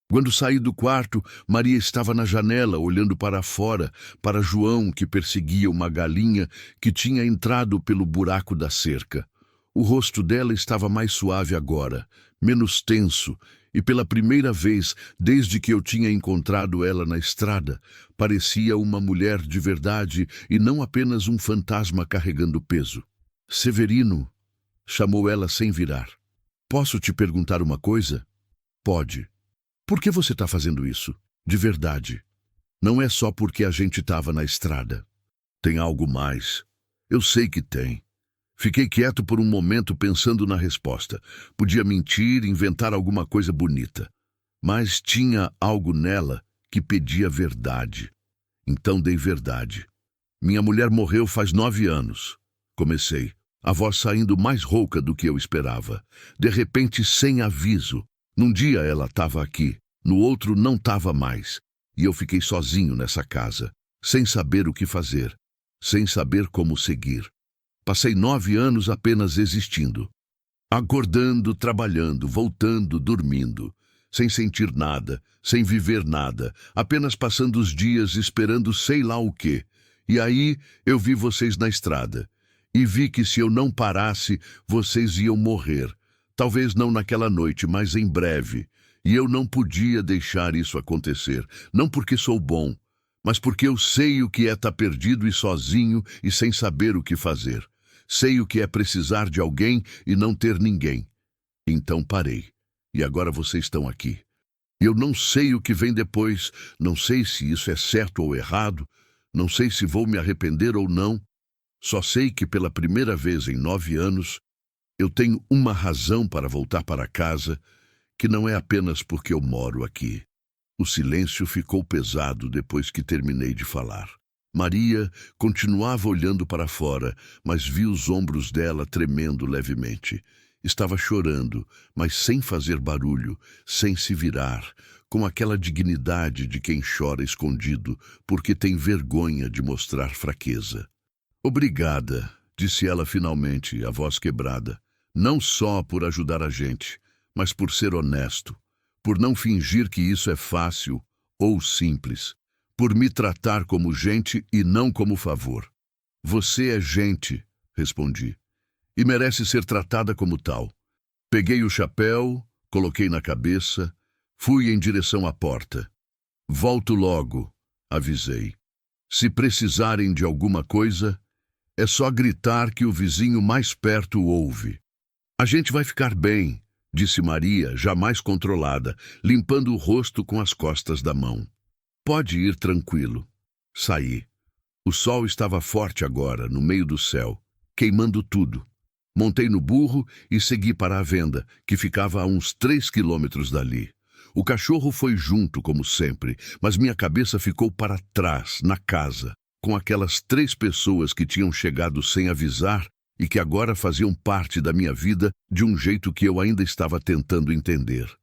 Quando saí do quarto, Maria estava na janela, olhando para fora, para João, que perseguia uma galinha que tinha entrado pelo buraco da cerca. O rosto dela estava mais suave agora, menos tenso, e pela primeira vez, desde que eu tinha encontrado ela na estrada, parecia uma mulher de verdade e não apenas um fantasma carregando peso. Severino, chamou ela sem virar. Posso te perguntar uma coisa? Pode. Por que você está fazendo isso? De verdade. Não é só porque a gente estava na estrada. Tem algo mais. Eu sei que tem. Fiquei quieto por um momento pensando na resposta. Podia mentir, inventar alguma coisa bonita. Mas tinha algo nela que pedia verdade. Então dei verdade. Minha mulher morreu faz 9 anos. Comecei, a voz saindo mais rouca do que eu esperava. De repente, sem aviso. Num dia ela estava aqui, no outro não estava mais. E eu fiquei sozinho nessa casa, sem saber o que fazer, sem saber como seguir. Passei 9 anos apenas existindo. Acordando, trabalhando, voltando, dormindo. Sem sentir nada, sem viver nada, apenas passando os dias esperando sei lá o quê. E aí eu vi vocês na estrada. E vi que se eu não parasse, vocês iam morrer. Talvez não naquela noite, mas em breve. E eu não podia deixar isso acontecer. Não porque sou bom, mas porque eu sei o que é estar perdido e sozinho e sem saber o que fazer. Sei o que é precisar de alguém e não ter ninguém. Então parei. E agora vocês estão aqui. Eu não sei o que vem depois, não sei se isso é certo ou errado, não sei se vou me arrepender ou não. Só sei que pela primeira vez em 9 anos, eu tenho uma razão para voltar para casa, que não é apenas porque eu moro aqui. O silêncio ficou pesado depois que terminei de falar. Maria continuava olhando para fora, mas vi os ombros dela tremendo levemente. Estava chorando, mas sem fazer barulho, sem se virar, com aquela dignidade de quem chora escondido, porque tem vergonha de mostrar fraqueza. Obrigada, disse ela finalmente, a voz quebrada. Não só por ajudar a gente, mas por ser honesto, por não fingir que isso é fácil ou simples, por me tratar como gente e não como favor. Você é gente, respondi, e merece ser tratada como tal. Peguei o chapéu, coloquei na cabeça, fui em direção à porta. Volto logo, avisei. Se precisarem de alguma coisa, é só gritar que o vizinho mais perto ouve. A gente vai ficar bem, disse Maria, jamais controlada, limpando o rosto com as costas da mão. Pode ir tranquilo. Saí. O sol estava forte agora, no meio do céu, queimando tudo. Montei no burro e segui para a venda, que ficava a uns 3 quilômetros dali. O cachorro foi junto, como sempre, mas minha cabeça ficou para trás, na casa, com aquelas 3 pessoas que tinham chegado sem avisar e que agora faziam parte da minha vida de um jeito que eu ainda estava tentando entender.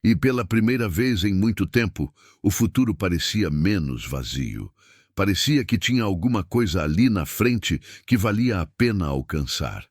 E pela primeira vez em muito tempo, o futuro parecia menos vazio. Parecia que tinha alguma coisa ali na frente que valia a pena alcançar.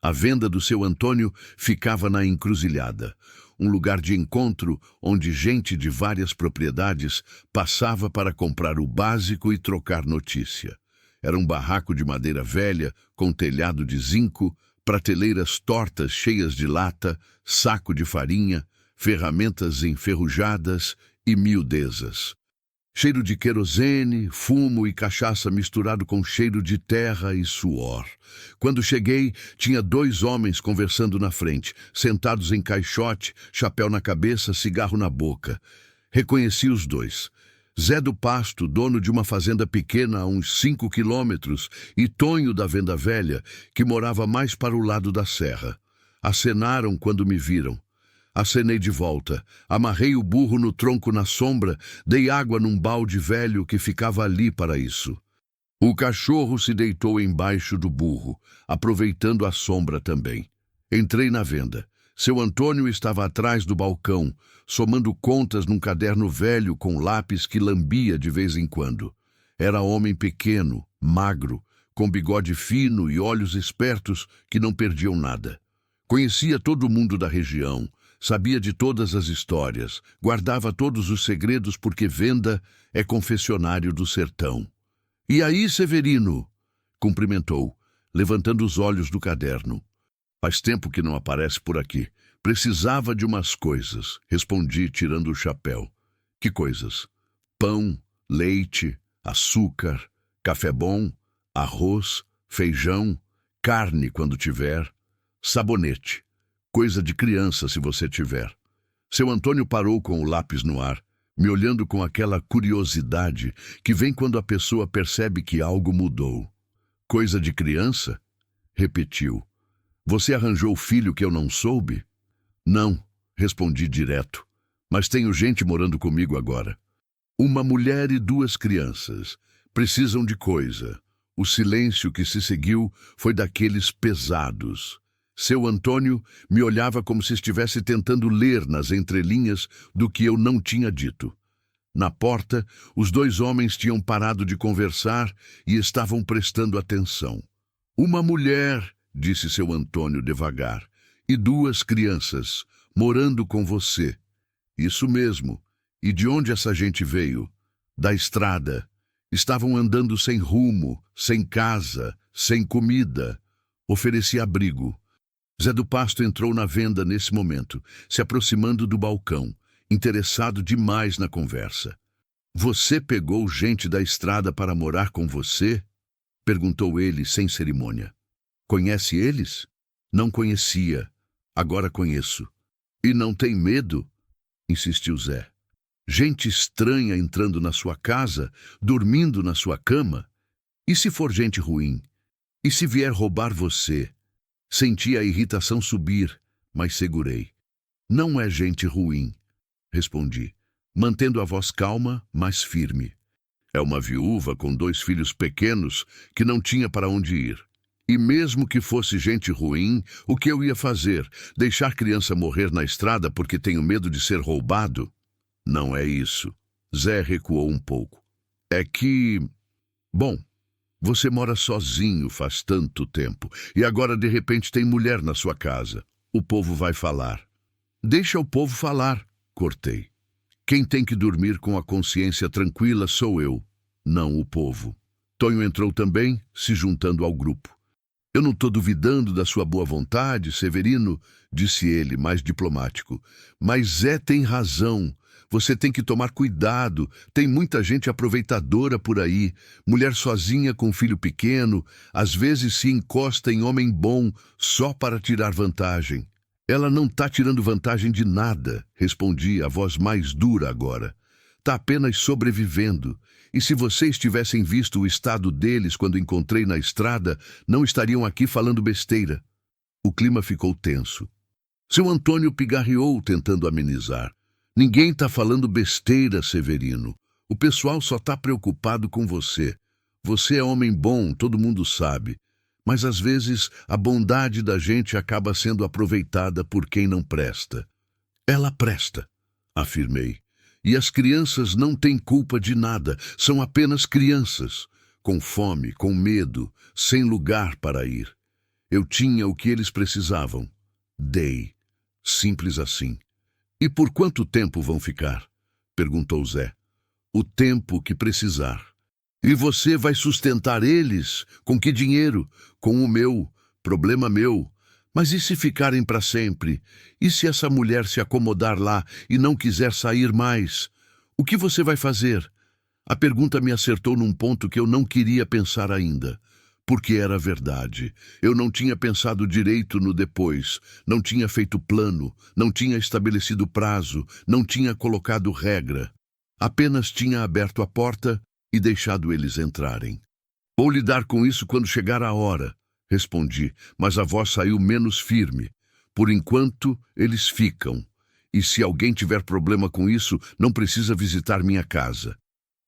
A venda do seu Antônio ficava na encruzilhada, um lugar de encontro onde gente de várias propriedades passava para comprar o básico e trocar notícia. Era um barraco de madeira velha, com telhado de zinco, prateleiras tortas cheias de lata, saco de farinha, ferramentas enferrujadas e miudezas. Cheiro de querosene, fumo e cachaça misturado com cheiro de terra e suor. Quando cheguei, tinha 2 homens conversando na frente, sentados em caixote, chapéu na cabeça, cigarro na boca. Reconheci os 2. Zé do Pasto, dono de uma fazenda pequena a uns 5 quilômetros, e Tonho da Venda Velha, que morava mais para o lado da serra. Acenaram quando me viram. Acenei de volta, amarrei o burro no tronco na sombra, dei água num balde velho que ficava ali para isso. O cachorro se deitou embaixo do burro, aproveitando a sombra também. Entrei na venda. Seu Antônio estava atrás do balcão, somando contas num caderno velho com lápis que lambia de vez em quando. Era homem pequeno, magro, com bigode fino e olhos espertos que não perdiam nada. Conhecia todo mundo da região, sabia de todas as histórias, guardava todos os segredos porque venda é confessionário do sertão. "E aí, Severino?" cumprimentou, levantando os olhos do caderno. "Faz tempo que não aparece por aqui. Precisava de umas coisas", respondi, tirando o chapéu. "Que coisas?" "Pão, leite, açúcar, café bom, arroz, feijão, carne quando tiver, sabonete. Coisa de criança se você tiver." Seu Antônio parou com o lápis no ar, me olhando com aquela curiosidade que vem quando a pessoa percebe que algo mudou. "Coisa de criança?" repetiu. "Você arranjou o filho que eu não soube?" "Não", respondi direto, "mas tenho gente morando comigo agora. Uma mulher e 2 crianças. Precisam de coisa." O silêncio que se seguiu foi daqueles pesados. Seu Antônio me olhava como se estivesse tentando ler nas entrelinhas do que eu não tinha dito. Na porta, os 2 homens tinham parado de conversar e estavam prestando atenção. "Uma mulher", disse seu Antônio devagar, "e 2 crianças, morando com você." "Isso mesmo. E de onde essa gente veio?" "Da estrada. Estavam andando sem rumo, sem casa, sem comida." Ofereci abrigo. Zé do Pasto entrou na venda nesse momento, se aproximando do balcão, interessado demais na conversa. "Você pegou gente da estrada para morar com você?" perguntou ele sem cerimônia. "Conhece eles?" "Não conhecia. Agora conheço." "E não tem medo?" insistiu Zé. "Gente estranha entrando na sua casa, dormindo na sua cama? E se for gente ruim? E se vier roubar você?" Senti a irritação subir, mas segurei. "Não é gente ruim", respondi, mantendo a voz calma, mas firme. "É uma viúva com 2 filhos pequenos que não tinha para onde ir. E mesmo que fosse gente ruim, o que eu ia fazer? Deixar criança morrer na estrada porque tenho medo de ser roubado?" "Não é isso." Zé recuou um pouco. "É que... Bom, você mora sozinho faz tanto tempo, e agora de repente tem mulher na sua casa. O povo vai falar." "Deixa o povo falar", cortei. "Quem tem que dormir com a consciência tranquila sou eu, não o povo." Tonho entrou também, se juntando ao grupo. "Eu não estou duvidando da sua boa vontade, Severino", disse ele, mais diplomático. "Mas Zé tem razão. Você tem que tomar cuidado. Tem muita gente aproveitadora por aí. Mulher sozinha com filho pequeno, às vezes se encosta em homem bom só para tirar vantagem. Ela não está tirando vantagem de nada, respondi, a voz mais dura agora. Está apenas sobrevivendo. E se vocês tivessem visto o estado deles quando encontrei na estrada, não estariam aqui falando besteira. O clima ficou tenso. Seu Antônio pigarreou, tentando amenizar. Ninguém está falando besteira, Severino. O pessoal só está preocupado com você. Você é homem bom, todo mundo sabe. Mas às vezes a bondade da gente acaba sendo aproveitada por quem não presta. Ela presta, afirmei. E as crianças não têm culpa de nada, são apenas crianças, com fome, com medo, sem lugar para ir. Eu tinha o que eles precisavam. Dei. Simples assim. E por quanto tempo vão ficar? Perguntou Zé. O tempo que precisar. E você vai sustentar eles? Com que dinheiro? Com o meu. Problema meu. Mas e se ficarem para sempre? E se essa mulher se acomodar lá e não quiser sair mais? O que você vai fazer? A pergunta me acertou num ponto que eu não queria pensar ainda. Porque era verdade. Eu não tinha pensado direito no depois, não tinha feito plano, não tinha estabelecido prazo, não tinha colocado regra. Apenas tinha aberto a porta e deixado eles entrarem. Vou lidar com isso quando chegar a hora, respondi, mas a voz saiu menos firme. Por enquanto, eles ficam. E se alguém tiver problema com isso, não precisa visitar minha casa.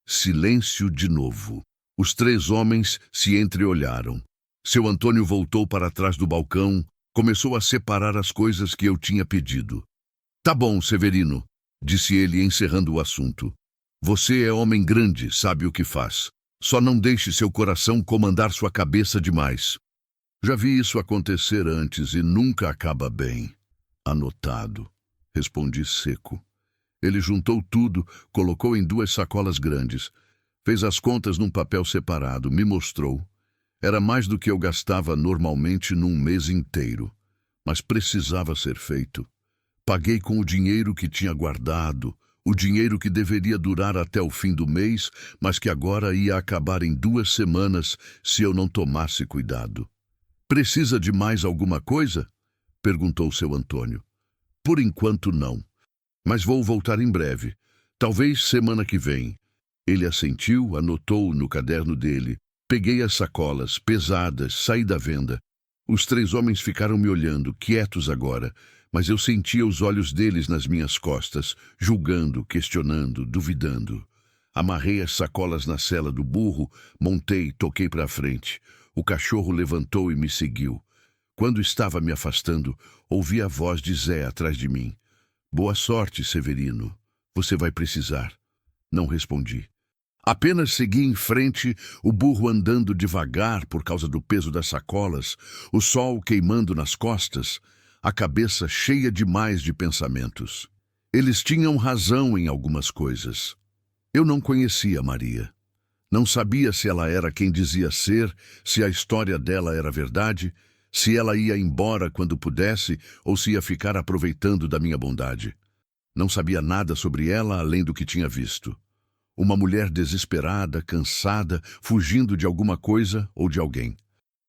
Silêncio de novo. Os três homens se entreolharam. Seu Antônio voltou para trás do balcão, começou a separar as coisas que eu tinha pedido. Tá bom, Severino, disse ele encerrando o assunto. Você é homem grande, sabe o que faz. Só não deixe seu coração comandar sua cabeça demais. Já vi isso acontecer antes e nunca acaba bem. Anotado, respondi seco. Ele juntou tudo, colocou em 2 sacolas grandes. Fez as contas num papel separado, me mostrou. Era mais do que eu gastava normalmente num mês inteiro. Mas precisava ser feito. Paguei com o dinheiro que tinha guardado, o dinheiro que deveria durar até o fim do mês, mas que agora ia acabar em 2 semanas se eu não tomasse cuidado. Precisa de mais alguma coisa? Perguntou seu Antônio. Por enquanto não. Mas vou voltar em breve. Talvez semana que vem. Ele assentiu, anotou no caderno dele. Peguei as sacolas, pesadas, saí da venda. Os 3 homens ficaram me olhando, quietos agora, mas eu sentia os olhos deles nas minhas costas, julgando, questionando, duvidando. Amarrei as sacolas na sela do burro, montei, toquei para a frente. O cachorro levantou e me seguiu. Quando estava me afastando, ouvi a voz de Zé atrás de mim. Boa sorte, Severino. Você vai precisar. Não respondi. Apenas segui em frente, o burro andando devagar por causa do peso das sacolas, o sol queimando nas costas, a cabeça cheia demais de pensamentos. Eles tinham razão em algumas coisas. Eu não conhecia Maria. Não sabia se ela era quem dizia ser, se a história dela era verdade, se ela ia embora quando pudesse ou se ia ficar aproveitando da minha bondade. Não sabia nada sobre ela além do que tinha visto. Uma mulher desesperada, cansada, fugindo de alguma coisa ou de alguém.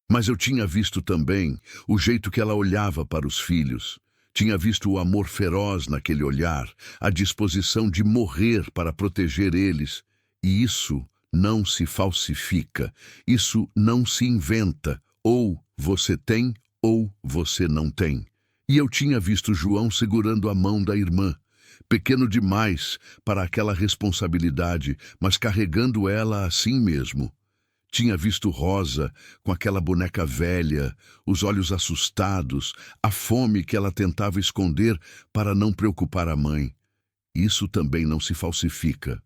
Mas eu tinha visto também o jeito que ela olhava para os filhos. Tinha visto o amor feroz naquele olhar, a disposição de morrer para proteger eles. E isso não se falsifica, isso não se inventa. Ou você tem, ou você não tem. E eu tinha visto João segurando a mão da irmã. Pequeno demais para aquela responsabilidade, mas carregando ela assim mesmo. Tinha visto Rosa com aquela boneca velha, os olhos assustados, a fome que ela tentava esconder para não preocupar a mãe. Isso também não se falsifica.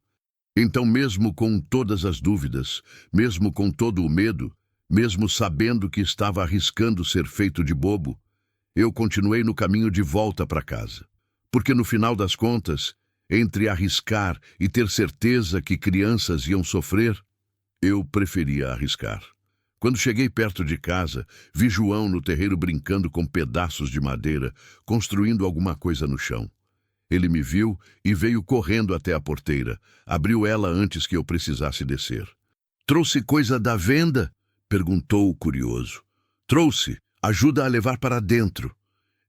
Então, mesmo com todas as dúvidas, mesmo com todo o medo, mesmo sabendo que estava arriscando ser feito de bobo, eu continuei no caminho de volta para casa. Porque no final das contas, entre arriscar e ter certeza que crianças iam sofrer, eu preferia arriscar. Quando cheguei perto de casa, vi João no terreiro brincando com pedaços de madeira, construindo alguma coisa no chão. Ele me viu e veio correndo até a porteira. Abriu ela antes que eu precisasse descer. "Trouxe coisa da venda?" perguntou, curioso. "Trouxe. Ajuda a levar para dentro."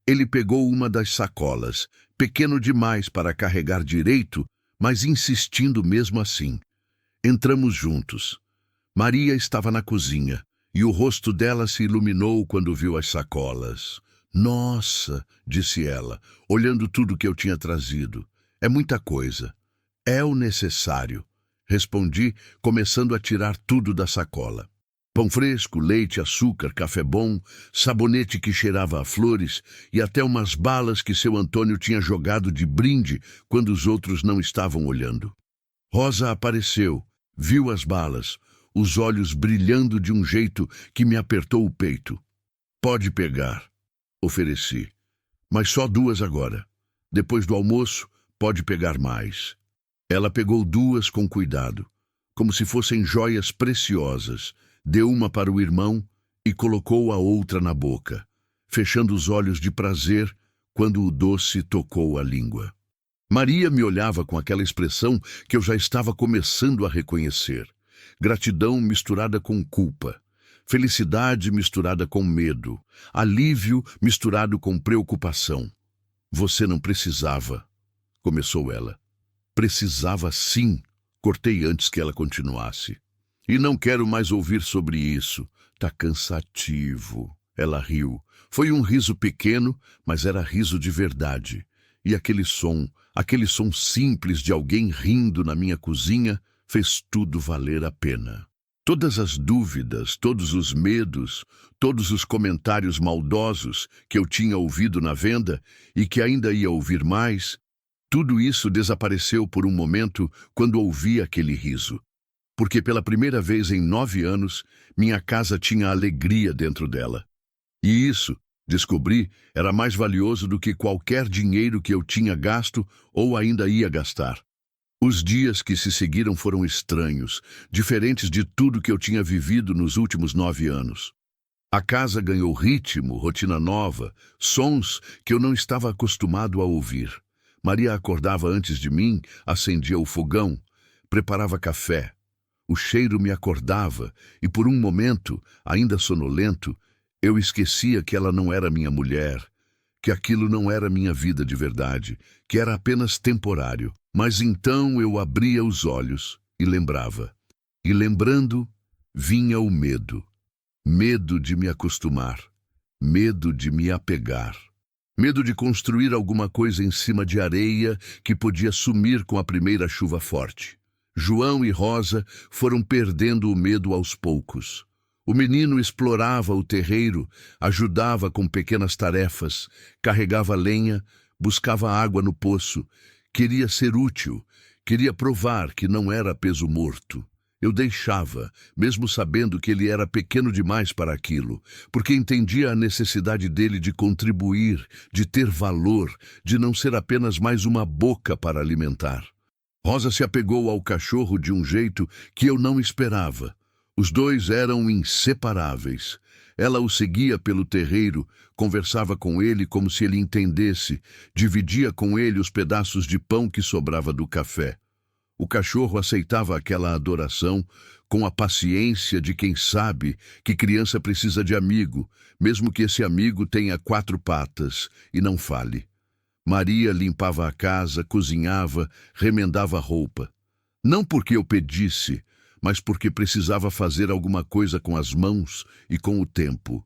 Ele pegou uma das sacolas, pequeno demais para carregar direito, mas insistindo mesmo assim. Entramos juntos. Maria estava na cozinha, e o rosto dela se iluminou quando viu as sacolas. "Nossa", disse ela, olhando tudo que eu tinha trazido. "É muita coisa." "É o necessário", respondi, começando a tirar tudo da sacola. Pão fresco, leite, açúcar, café bom, sabonete que cheirava a flores e até umas balas que seu Antônio tinha jogado de brinde quando os outros não estavam olhando. Rosa apareceu, viu as balas, os olhos brilhando de um jeito que me apertou o peito. "Pode pegar", ofereci. "Mas só 2 agora. Depois do almoço, pode pegar mais." Ela pegou 2 com cuidado, como se fossem joias preciosas, deu uma para o irmão e colocou a outra na boca, fechando os olhos de prazer quando o doce tocou a língua. Maria me olhava com aquela expressão que eu já estava começando a reconhecer. Gratidão misturada com culpa, felicidade misturada com medo, alívio misturado com preocupação. "Você não precisava", começou ela. "Precisava sim", cortei antes que ela continuasse. "E não quero mais ouvir sobre isso. Tá cansativo." Ela riu. Foi um riso pequeno, mas era riso de verdade. E aquele som simples de alguém rindo na minha cozinha, fez tudo valer a pena. Todas as dúvidas, todos os medos, todos os comentários maldosos que eu tinha ouvido na venda e que ainda ia ouvir mais, tudo isso desapareceu por um momento quando ouvi aquele riso. Porque pela primeira vez em 9 anos, minha casa tinha alegria dentro dela. E isso, descobri, era mais valioso do que qualquer dinheiro que eu tinha gasto ou ainda ia gastar. Os dias que se seguiram foram estranhos, diferentes de tudo que eu tinha vivido nos últimos 9 anos. A casa ganhou ritmo, rotina nova, sons que eu não estava acostumado a ouvir. Maria acordava antes de mim, acendia o fogão, preparava café. O cheiro me acordava e por um momento, ainda sonolento, eu esquecia que ela não era minha mulher, que aquilo não era minha vida de verdade, que era apenas temporário. Mas então eu abria os olhos e lembrava. E lembrando, vinha o medo. Medo de me acostumar. Medo de me apegar. Medo de construir alguma coisa em cima de areia que podia sumir com a primeira chuva forte. João e Rosa foram perdendo o medo aos poucos. O menino explorava o terreiro, ajudava com pequenas tarefas, carregava lenha, buscava água no poço. Queria ser útil, queria provar que não era peso morto. Eu deixava, mesmo sabendo que ele era pequeno demais para aquilo, porque entendia a necessidade dele de contribuir, de ter valor, de não ser apenas mais uma boca para alimentar. Rosa se apegou ao cachorro de um jeito que eu não esperava. Os dois eram inseparáveis. Ela o seguia pelo terreiro, conversava com ele como se ele entendesse, dividia com ele os pedaços de pão que sobrava do café. O cachorro aceitava aquela adoração com a paciência de quem sabe que criança precisa de amigo, mesmo que esse amigo tenha 4 patas e não fale. Maria limpava a casa, cozinhava, remendava a roupa. Não porque eu pedisse, mas porque precisava fazer alguma coisa com as mãos e com o tempo.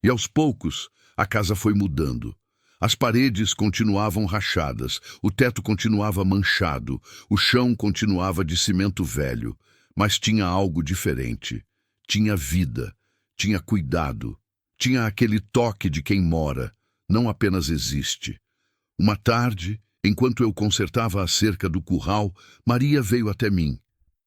E aos poucos, a casa foi mudando. As paredes continuavam rachadas, o teto continuava manchado, o chão continuava de cimento velho, mas tinha algo diferente. Tinha vida, tinha cuidado, tinha aquele toque de quem mora, não apenas existe. Uma tarde, enquanto eu consertava a cerca do curral, Maria veio até mim.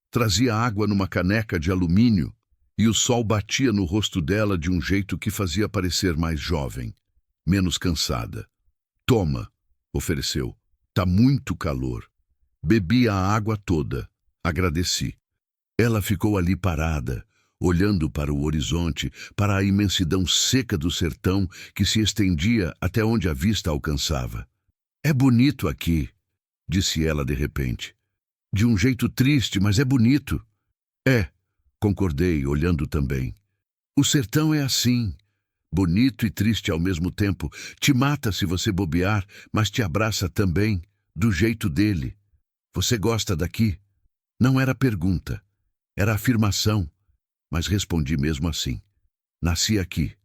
Trazia água numa caneca de alumínio e o sol batia no rosto dela de um jeito que fazia parecer mais jovem, menos cansada. "Toma", ofereceu. "Tá muito calor." Bebi a água toda. Agradeci. Ela ficou ali parada, olhando para o horizonte, para a imensidão seca do sertão que se estendia até onde a vista alcançava. É bonito aqui, disse ela de repente. De um jeito triste, mas é bonito. É, concordei, olhando também. O sertão é assim, bonito e triste ao mesmo tempo. Te mata se você bobear, mas te abraça também, do jeito dele. Você gosta daqui? Não era pergunta, era afirmação, mas respondi mesmo assim. Nasci aqui,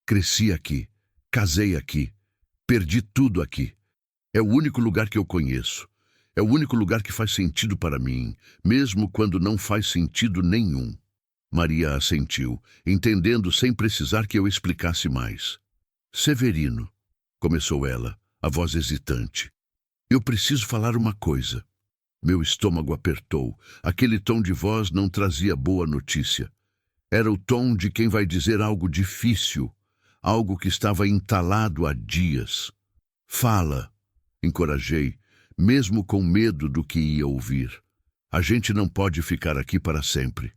cresci aqui, casei aqui, perdi tudo aqui. É o único lugar que eu conheço. É o único lugar que faz sentido para mim, mesmo quando não faz sentido nenhum. Maria assentiu, entendendo sem precisar que eu explicasse mais. Severino, começou ela, a voz hesitante. Eu preciso falar uma coisa. Meu estômago apertou. Aquele tom de voz não trazia boa notícia. Era o tom de quem vai dizer algo difícil, algo que estava entalado há dias. Fala, encorajei, mesmo com medo do que ia ouvir. A gente não pode ficar aqui para sempre.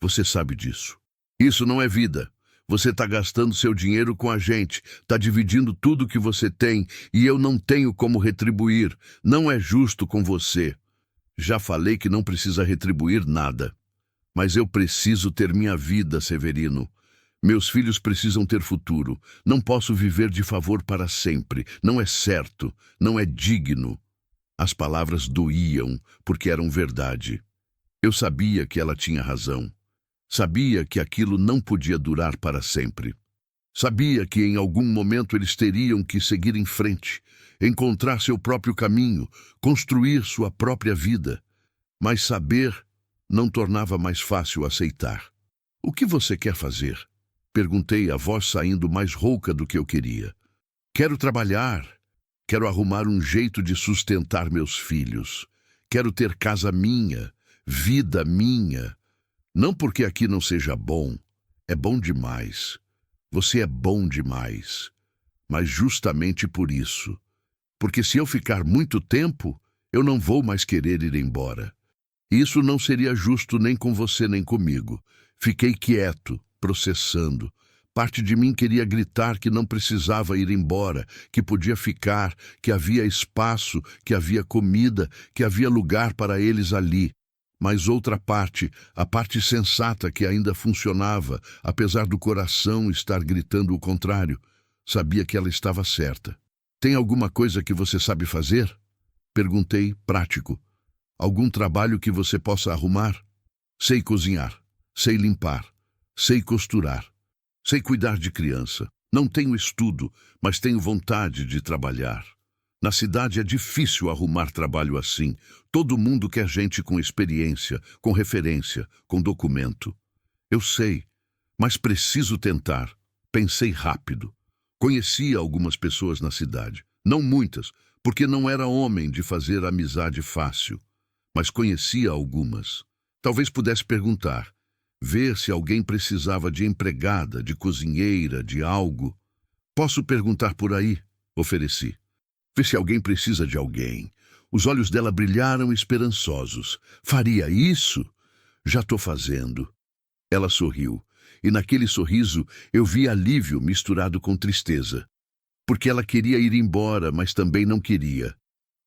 Você sabe disso. Isso não é vida. Você está gastando seu dinheiro com a gente, está dividindo tudo que você tem e eu não tenho como retribuir. Não é justo com você. Já falei que não precisa retribuir nada. Mas eu preciso ter minha vida, Severino. Meus filhos precisam ter futuro. Não posso viver de favor para sempre. Não é certo. Não é digno. As palavras doíam, porque eram verdade. Eu sabia que ela tinha razão. Sabia que aquilo não podia durar para sempre. Sabia que em algum momento eles teriam que seguir em frente, encontrar seu próprio caminho, construir sua própria vida. Mas saber não tornava mais fácil aceitar. O que você quer fazer? Perguntei, a voz saindo mais rouca do que eu queria. Quero trabalhar. Quero arrumar um jeito de sustentar meus filhos. Quero ter casa minha, vida minha. Não porque aqui não seja bom. É bom demais. Você é bom demais. Mas justamente por isso. Porque se eu ficar muito tempo, eu não vou mais querer ir embora. Isso não seria justo nem com você nem comigo. Fiquei quieto, processando. Parte de mim queria gritar que não precisava ir embora, que podia ficar, que havia espaço, que havia comida, que havia lugar para eles ali. Mas outra parte, a parte sensata que ainda funcionava, apesar do coração estar gritando o contrário, sabia que ela estava certa. Tem alguma coisa que você sabe fazer? Perguntei, prático. Algum trabalho que você possa arrumar? Sei cozinhar, sei limpar, sei costurar, sei cuidar de criança. Não tenho estudo, mas tenho vontade de trabalhar. Na cidade é difícil arrumar trabalho assim. Todo mundo quer gente com experiência, com referência, com documento. Eu sei, mas preciso tentar. Pensei rápido. Conhecia algumas pessoas na cidade. Não muitas, porque não era homem de fazer amizade fácil. Mas conhecia algumas. Talvez pudesse perguntar, ver se alguém precisava de empregada, de cozinheira, de algo. Posso perguntar por aí? Ofereci. Vê se alguém precisa de alguém. Os olhos dela brilharam esperançosos. Faria isso? Já estou fazendo. Ela sorriu, e naquele sorriso eu vi alívio misturado com tristeza. Porque ela queria ir embora, mas também não queria.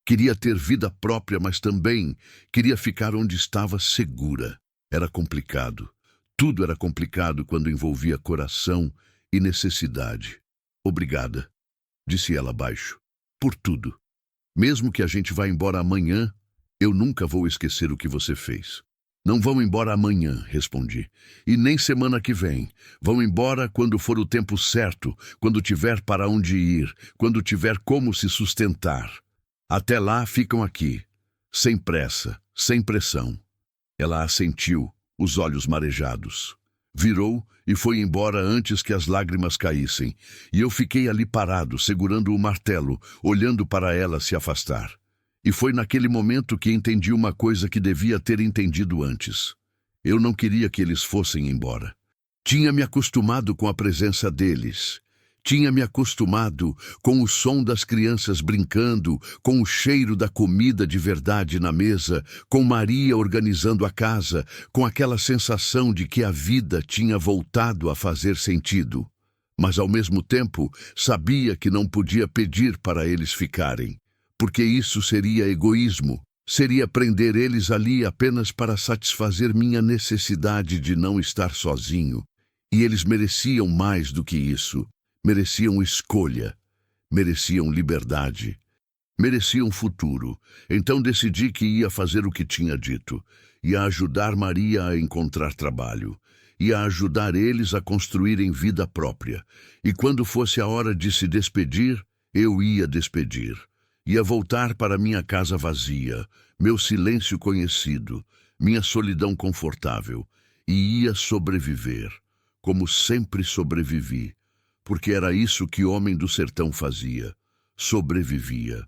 Queria ter vida própria, mas também queria ficar onde estava segura. Era complicado. Tudo era complicado quando envolvia coração e necessidade. Obrigada, disse ela baixo, por tudo. Mesmo que a gente vá embora amanhã, eu nunca vou esquecer o que você fez. Não vão embora amanhã, respondi. E nem semana que vem. Vão embora quando for o tempo certo, quando tiver para onde ir, quando tiver como se sustentar. Até lá ficam aqui, sem pressa, sem pressão. Ela assentiu, os olhos marejados. Virou e foi embora antes que as lágrimas caíssem, e eu fiquei ali parado, segurando o martelo, olhando para ela se afastar. E foi naquele momento que entendi uma coisa que devia ter entendido antes. Eu não queria que eles fossem embora. Tinha me acostumado com a presença deles. Tinha me acostumado com o som das crianças brincando, com o cheiro da comida de verdade na mesa, com Maria organizando a casa, com aquela sensação de que a vida tinha voltado a fazer sentido. Mas, ao mesmo tempo, sabia que não podia pedir para eles ficarem, porque isso seria egoísmo. Seria prender eles ali apenas para satisfazer minha necessidade de não estar sozinho. E eles mereciam mais do que isso. Mereciam escolha. Mereciam liberdade. Mereciam futuro. Então decidi que ia fazer o que tinha dito. Ia ajudar Maria a encontrar trabalho. Ia ajudar eles a construírem vida própria. E quando fosse a hora de se despedir, eu ia despedir. Ia voltar para minha casa vazia, meu silêncio conhecido, minha solidão confortável. E ia sobreviver, como sempre sobrevivi. Porque era isso que homem do sertão fazia. Sobrevivia.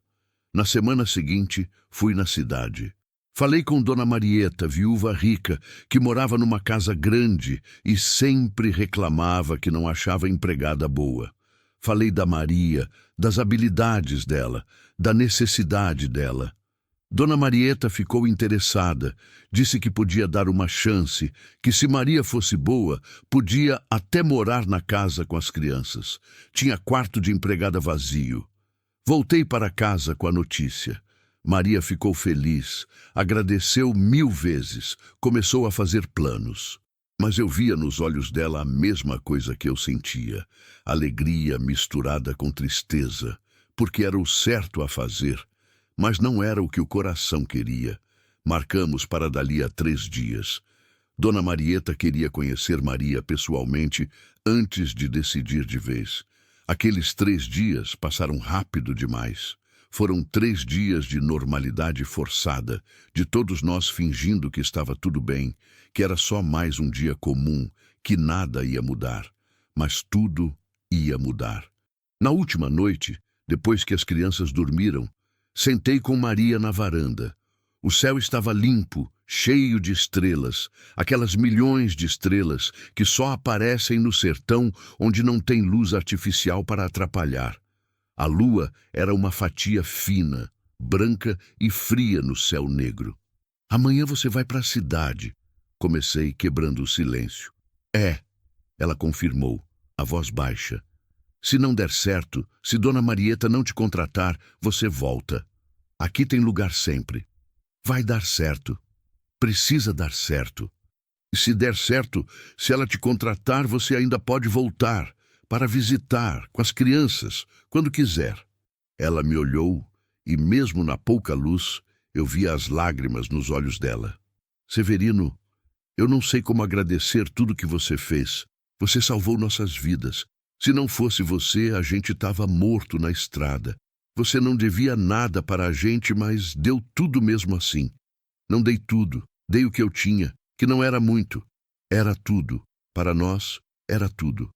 Na semana seguinte, fui na cidade. Falei com Dona Marieta, viúva rica, que morava numa casa grande e sempre reclamava que não achava empregada boa. Falei da Maria, das habilidades dela, da necessidade dela. Dona Marieta ficou interessada, disse que podia dar uma chance, que se Maria fosse boa, podia até morar na casa com as crianças. Tinha quarto de empregada vazio. Voltei para casa com a notícia. Maria ficou feliz, agradeceu 1000 vezes, começou a fazer planos. Mas eu via nos olhos dela a mesma coisa que eu sentia, alegria misturada com tristeza, porque era o certo a fazer, mas não era o que o coração queria. Marcamos para dali a 3 dias. Dona Marieta queria conhecer Maria pessoalmente antes de decidir de vez. Aqueles 3 dias passaram rápido demais. Foram 3 dias de normalidade forçada, de todos nós fingindo que estava tudo bem, que era só mais um dia comum, que nada ia mudar. Mas tudo ia mudar. Na última noite, depois que as crianças dormiram, sentei com Maria na varanda. O céu estava limpo, cheio de estrelas, aquelas milhões de estrelas que só aparecem no sertão onde não tem luz artificial para atrapalhar. A lua era uma fatia fina, branca e fria no céu negro. Amanhã você vai para a cidade, comecei quebrando o silêncio. Ela confirmou, a voz baixa. Se não der certo, se Dona Marieta não te contratar, você volta. Aqui tem lugar sempre. Vai dar certo. Precisa dar certo. E se der certo, se ela te contratar, você ainda pode voltar para visitar com as crianças, quando quiser. Ela me olhou e, mesmo na pouca luz, eu via as lágrimas nos olhos dela. Severino, eu não sei como agradecer tudo que você fez. Você salvou nossas vidas. Se não fosse você, a gente estava morto na estrada. Você não devia nada para a gente, mas deu tudo mesmo assim. Não dei tudo, dei o que eu tinha, que não era muito. Era tudo. Para nós, era tudo.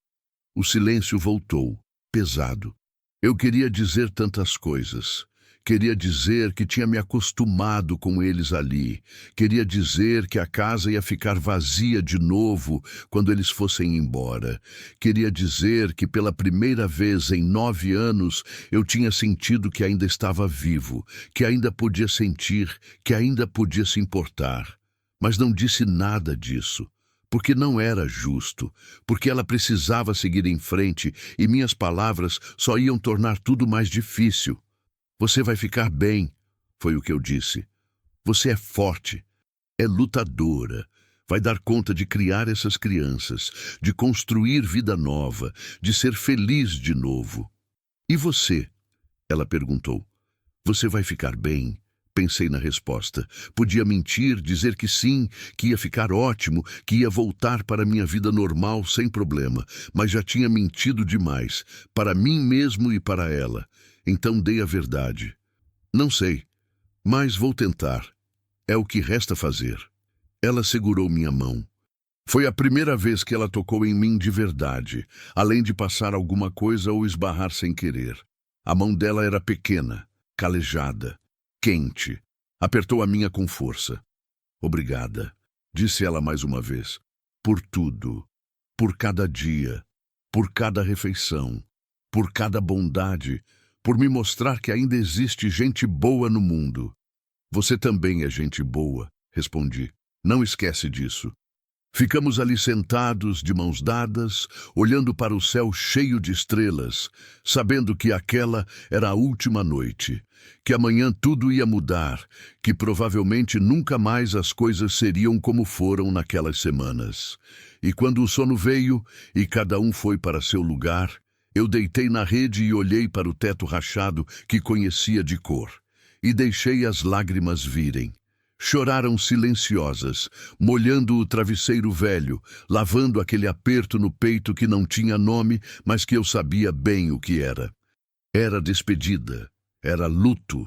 O silêncio voltou, pesado. Eu queria dizer tantas coisas. Queria dizer que tinha me acostumado com eles ali. Queria dizer que a casa ia ficar vazia de novo quando eles fossem embora. Queria dizer que pela primeira vez em 9 anos eu tinha sentido que ainda estava vivo, que ainda podia sentir, que ainda podia se importar. Mas não disse nada disso. Porque não era justo, porque ela precisava seguir em frente e minhas palavras só iam tornar tudo mais difícil. Você vai ficar bem, foi o que eu disse. Você é forte, é lutadora, vai dar conta de criar essas crianças, de construir vida nova, de ser feliz de novo. E você? Ela perguntou. Você vai ficar bem? Pensei na resposta. Podia mentir, dizer que sim, que ia ficar ótimo, que ia voltar para minha vida normal sem problema, mas já tinha mentido demais, para mim mesmo e para ela. Então dei a verdade. Não sei, mas vou tentar. É o que resta fazer. Ela segurou minha mão. Foi a primeira vez que ela tocou em mim de verdade, além de passar alguma coisa ou esbarrar sem querer. A mão dela era pequena, calejada, quente. Apertou a minha com força. Obrigada, disse ela mais uma vez. Por tudo. Por cada dia. Por cada refeição. Por cada bondade. Por me mostrar que ainda existe gente boa no mundo. Você também é gente boa, respondi. Não esquece disso. Ficamos ali sentados, de mãos dadas, olhando para o céu cheio de estrelas, sabendo que aquela era a última noite, que amanhã tudo ia mudar, que provavelmente nunca mais as coisas seriam como foram naquelas semanas. E quando o sono veio e cada um foi para seu lugar, eu deitei na rede e olhei para o teto rachado que conhecia de cor, e deixei as lágrimas virem. Choraram silenciosas, molhando o travesseiro velho, lavando aquele aperto no peito que não tinha nome, mas que eu sabia bem o que era. Era despedida, era luto,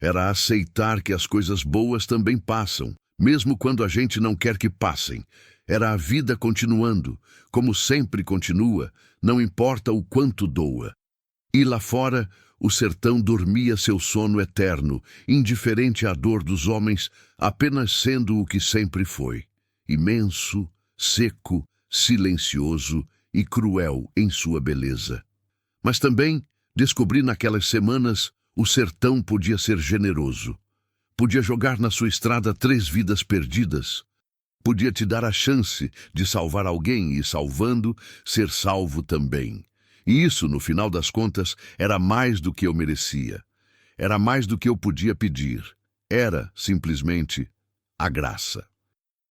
era aceitar que as coisas boas também passam, mesmo quando a gente não quer que passem. Era a vida continuando, como sempre continua, não importa o quanto doa. E lá fora, o sertão dormia seu sono eterno, indiferente à dor dos homens, apenas sendo o que sempre foi: imenso, seco, silencioso e cruel em sua beleza. Mas também descobri naquelas semanas o sertão podia ser generoso. Podia jogar na sua estrada 3 vidas perdidas. Podia te dar a chance de salvar alguém e, salvando, ser salvo também. E isso, no final das contas, era mais do que eu merecia. Era mais do que eu podia pedir. Era, simplesmente, a graça.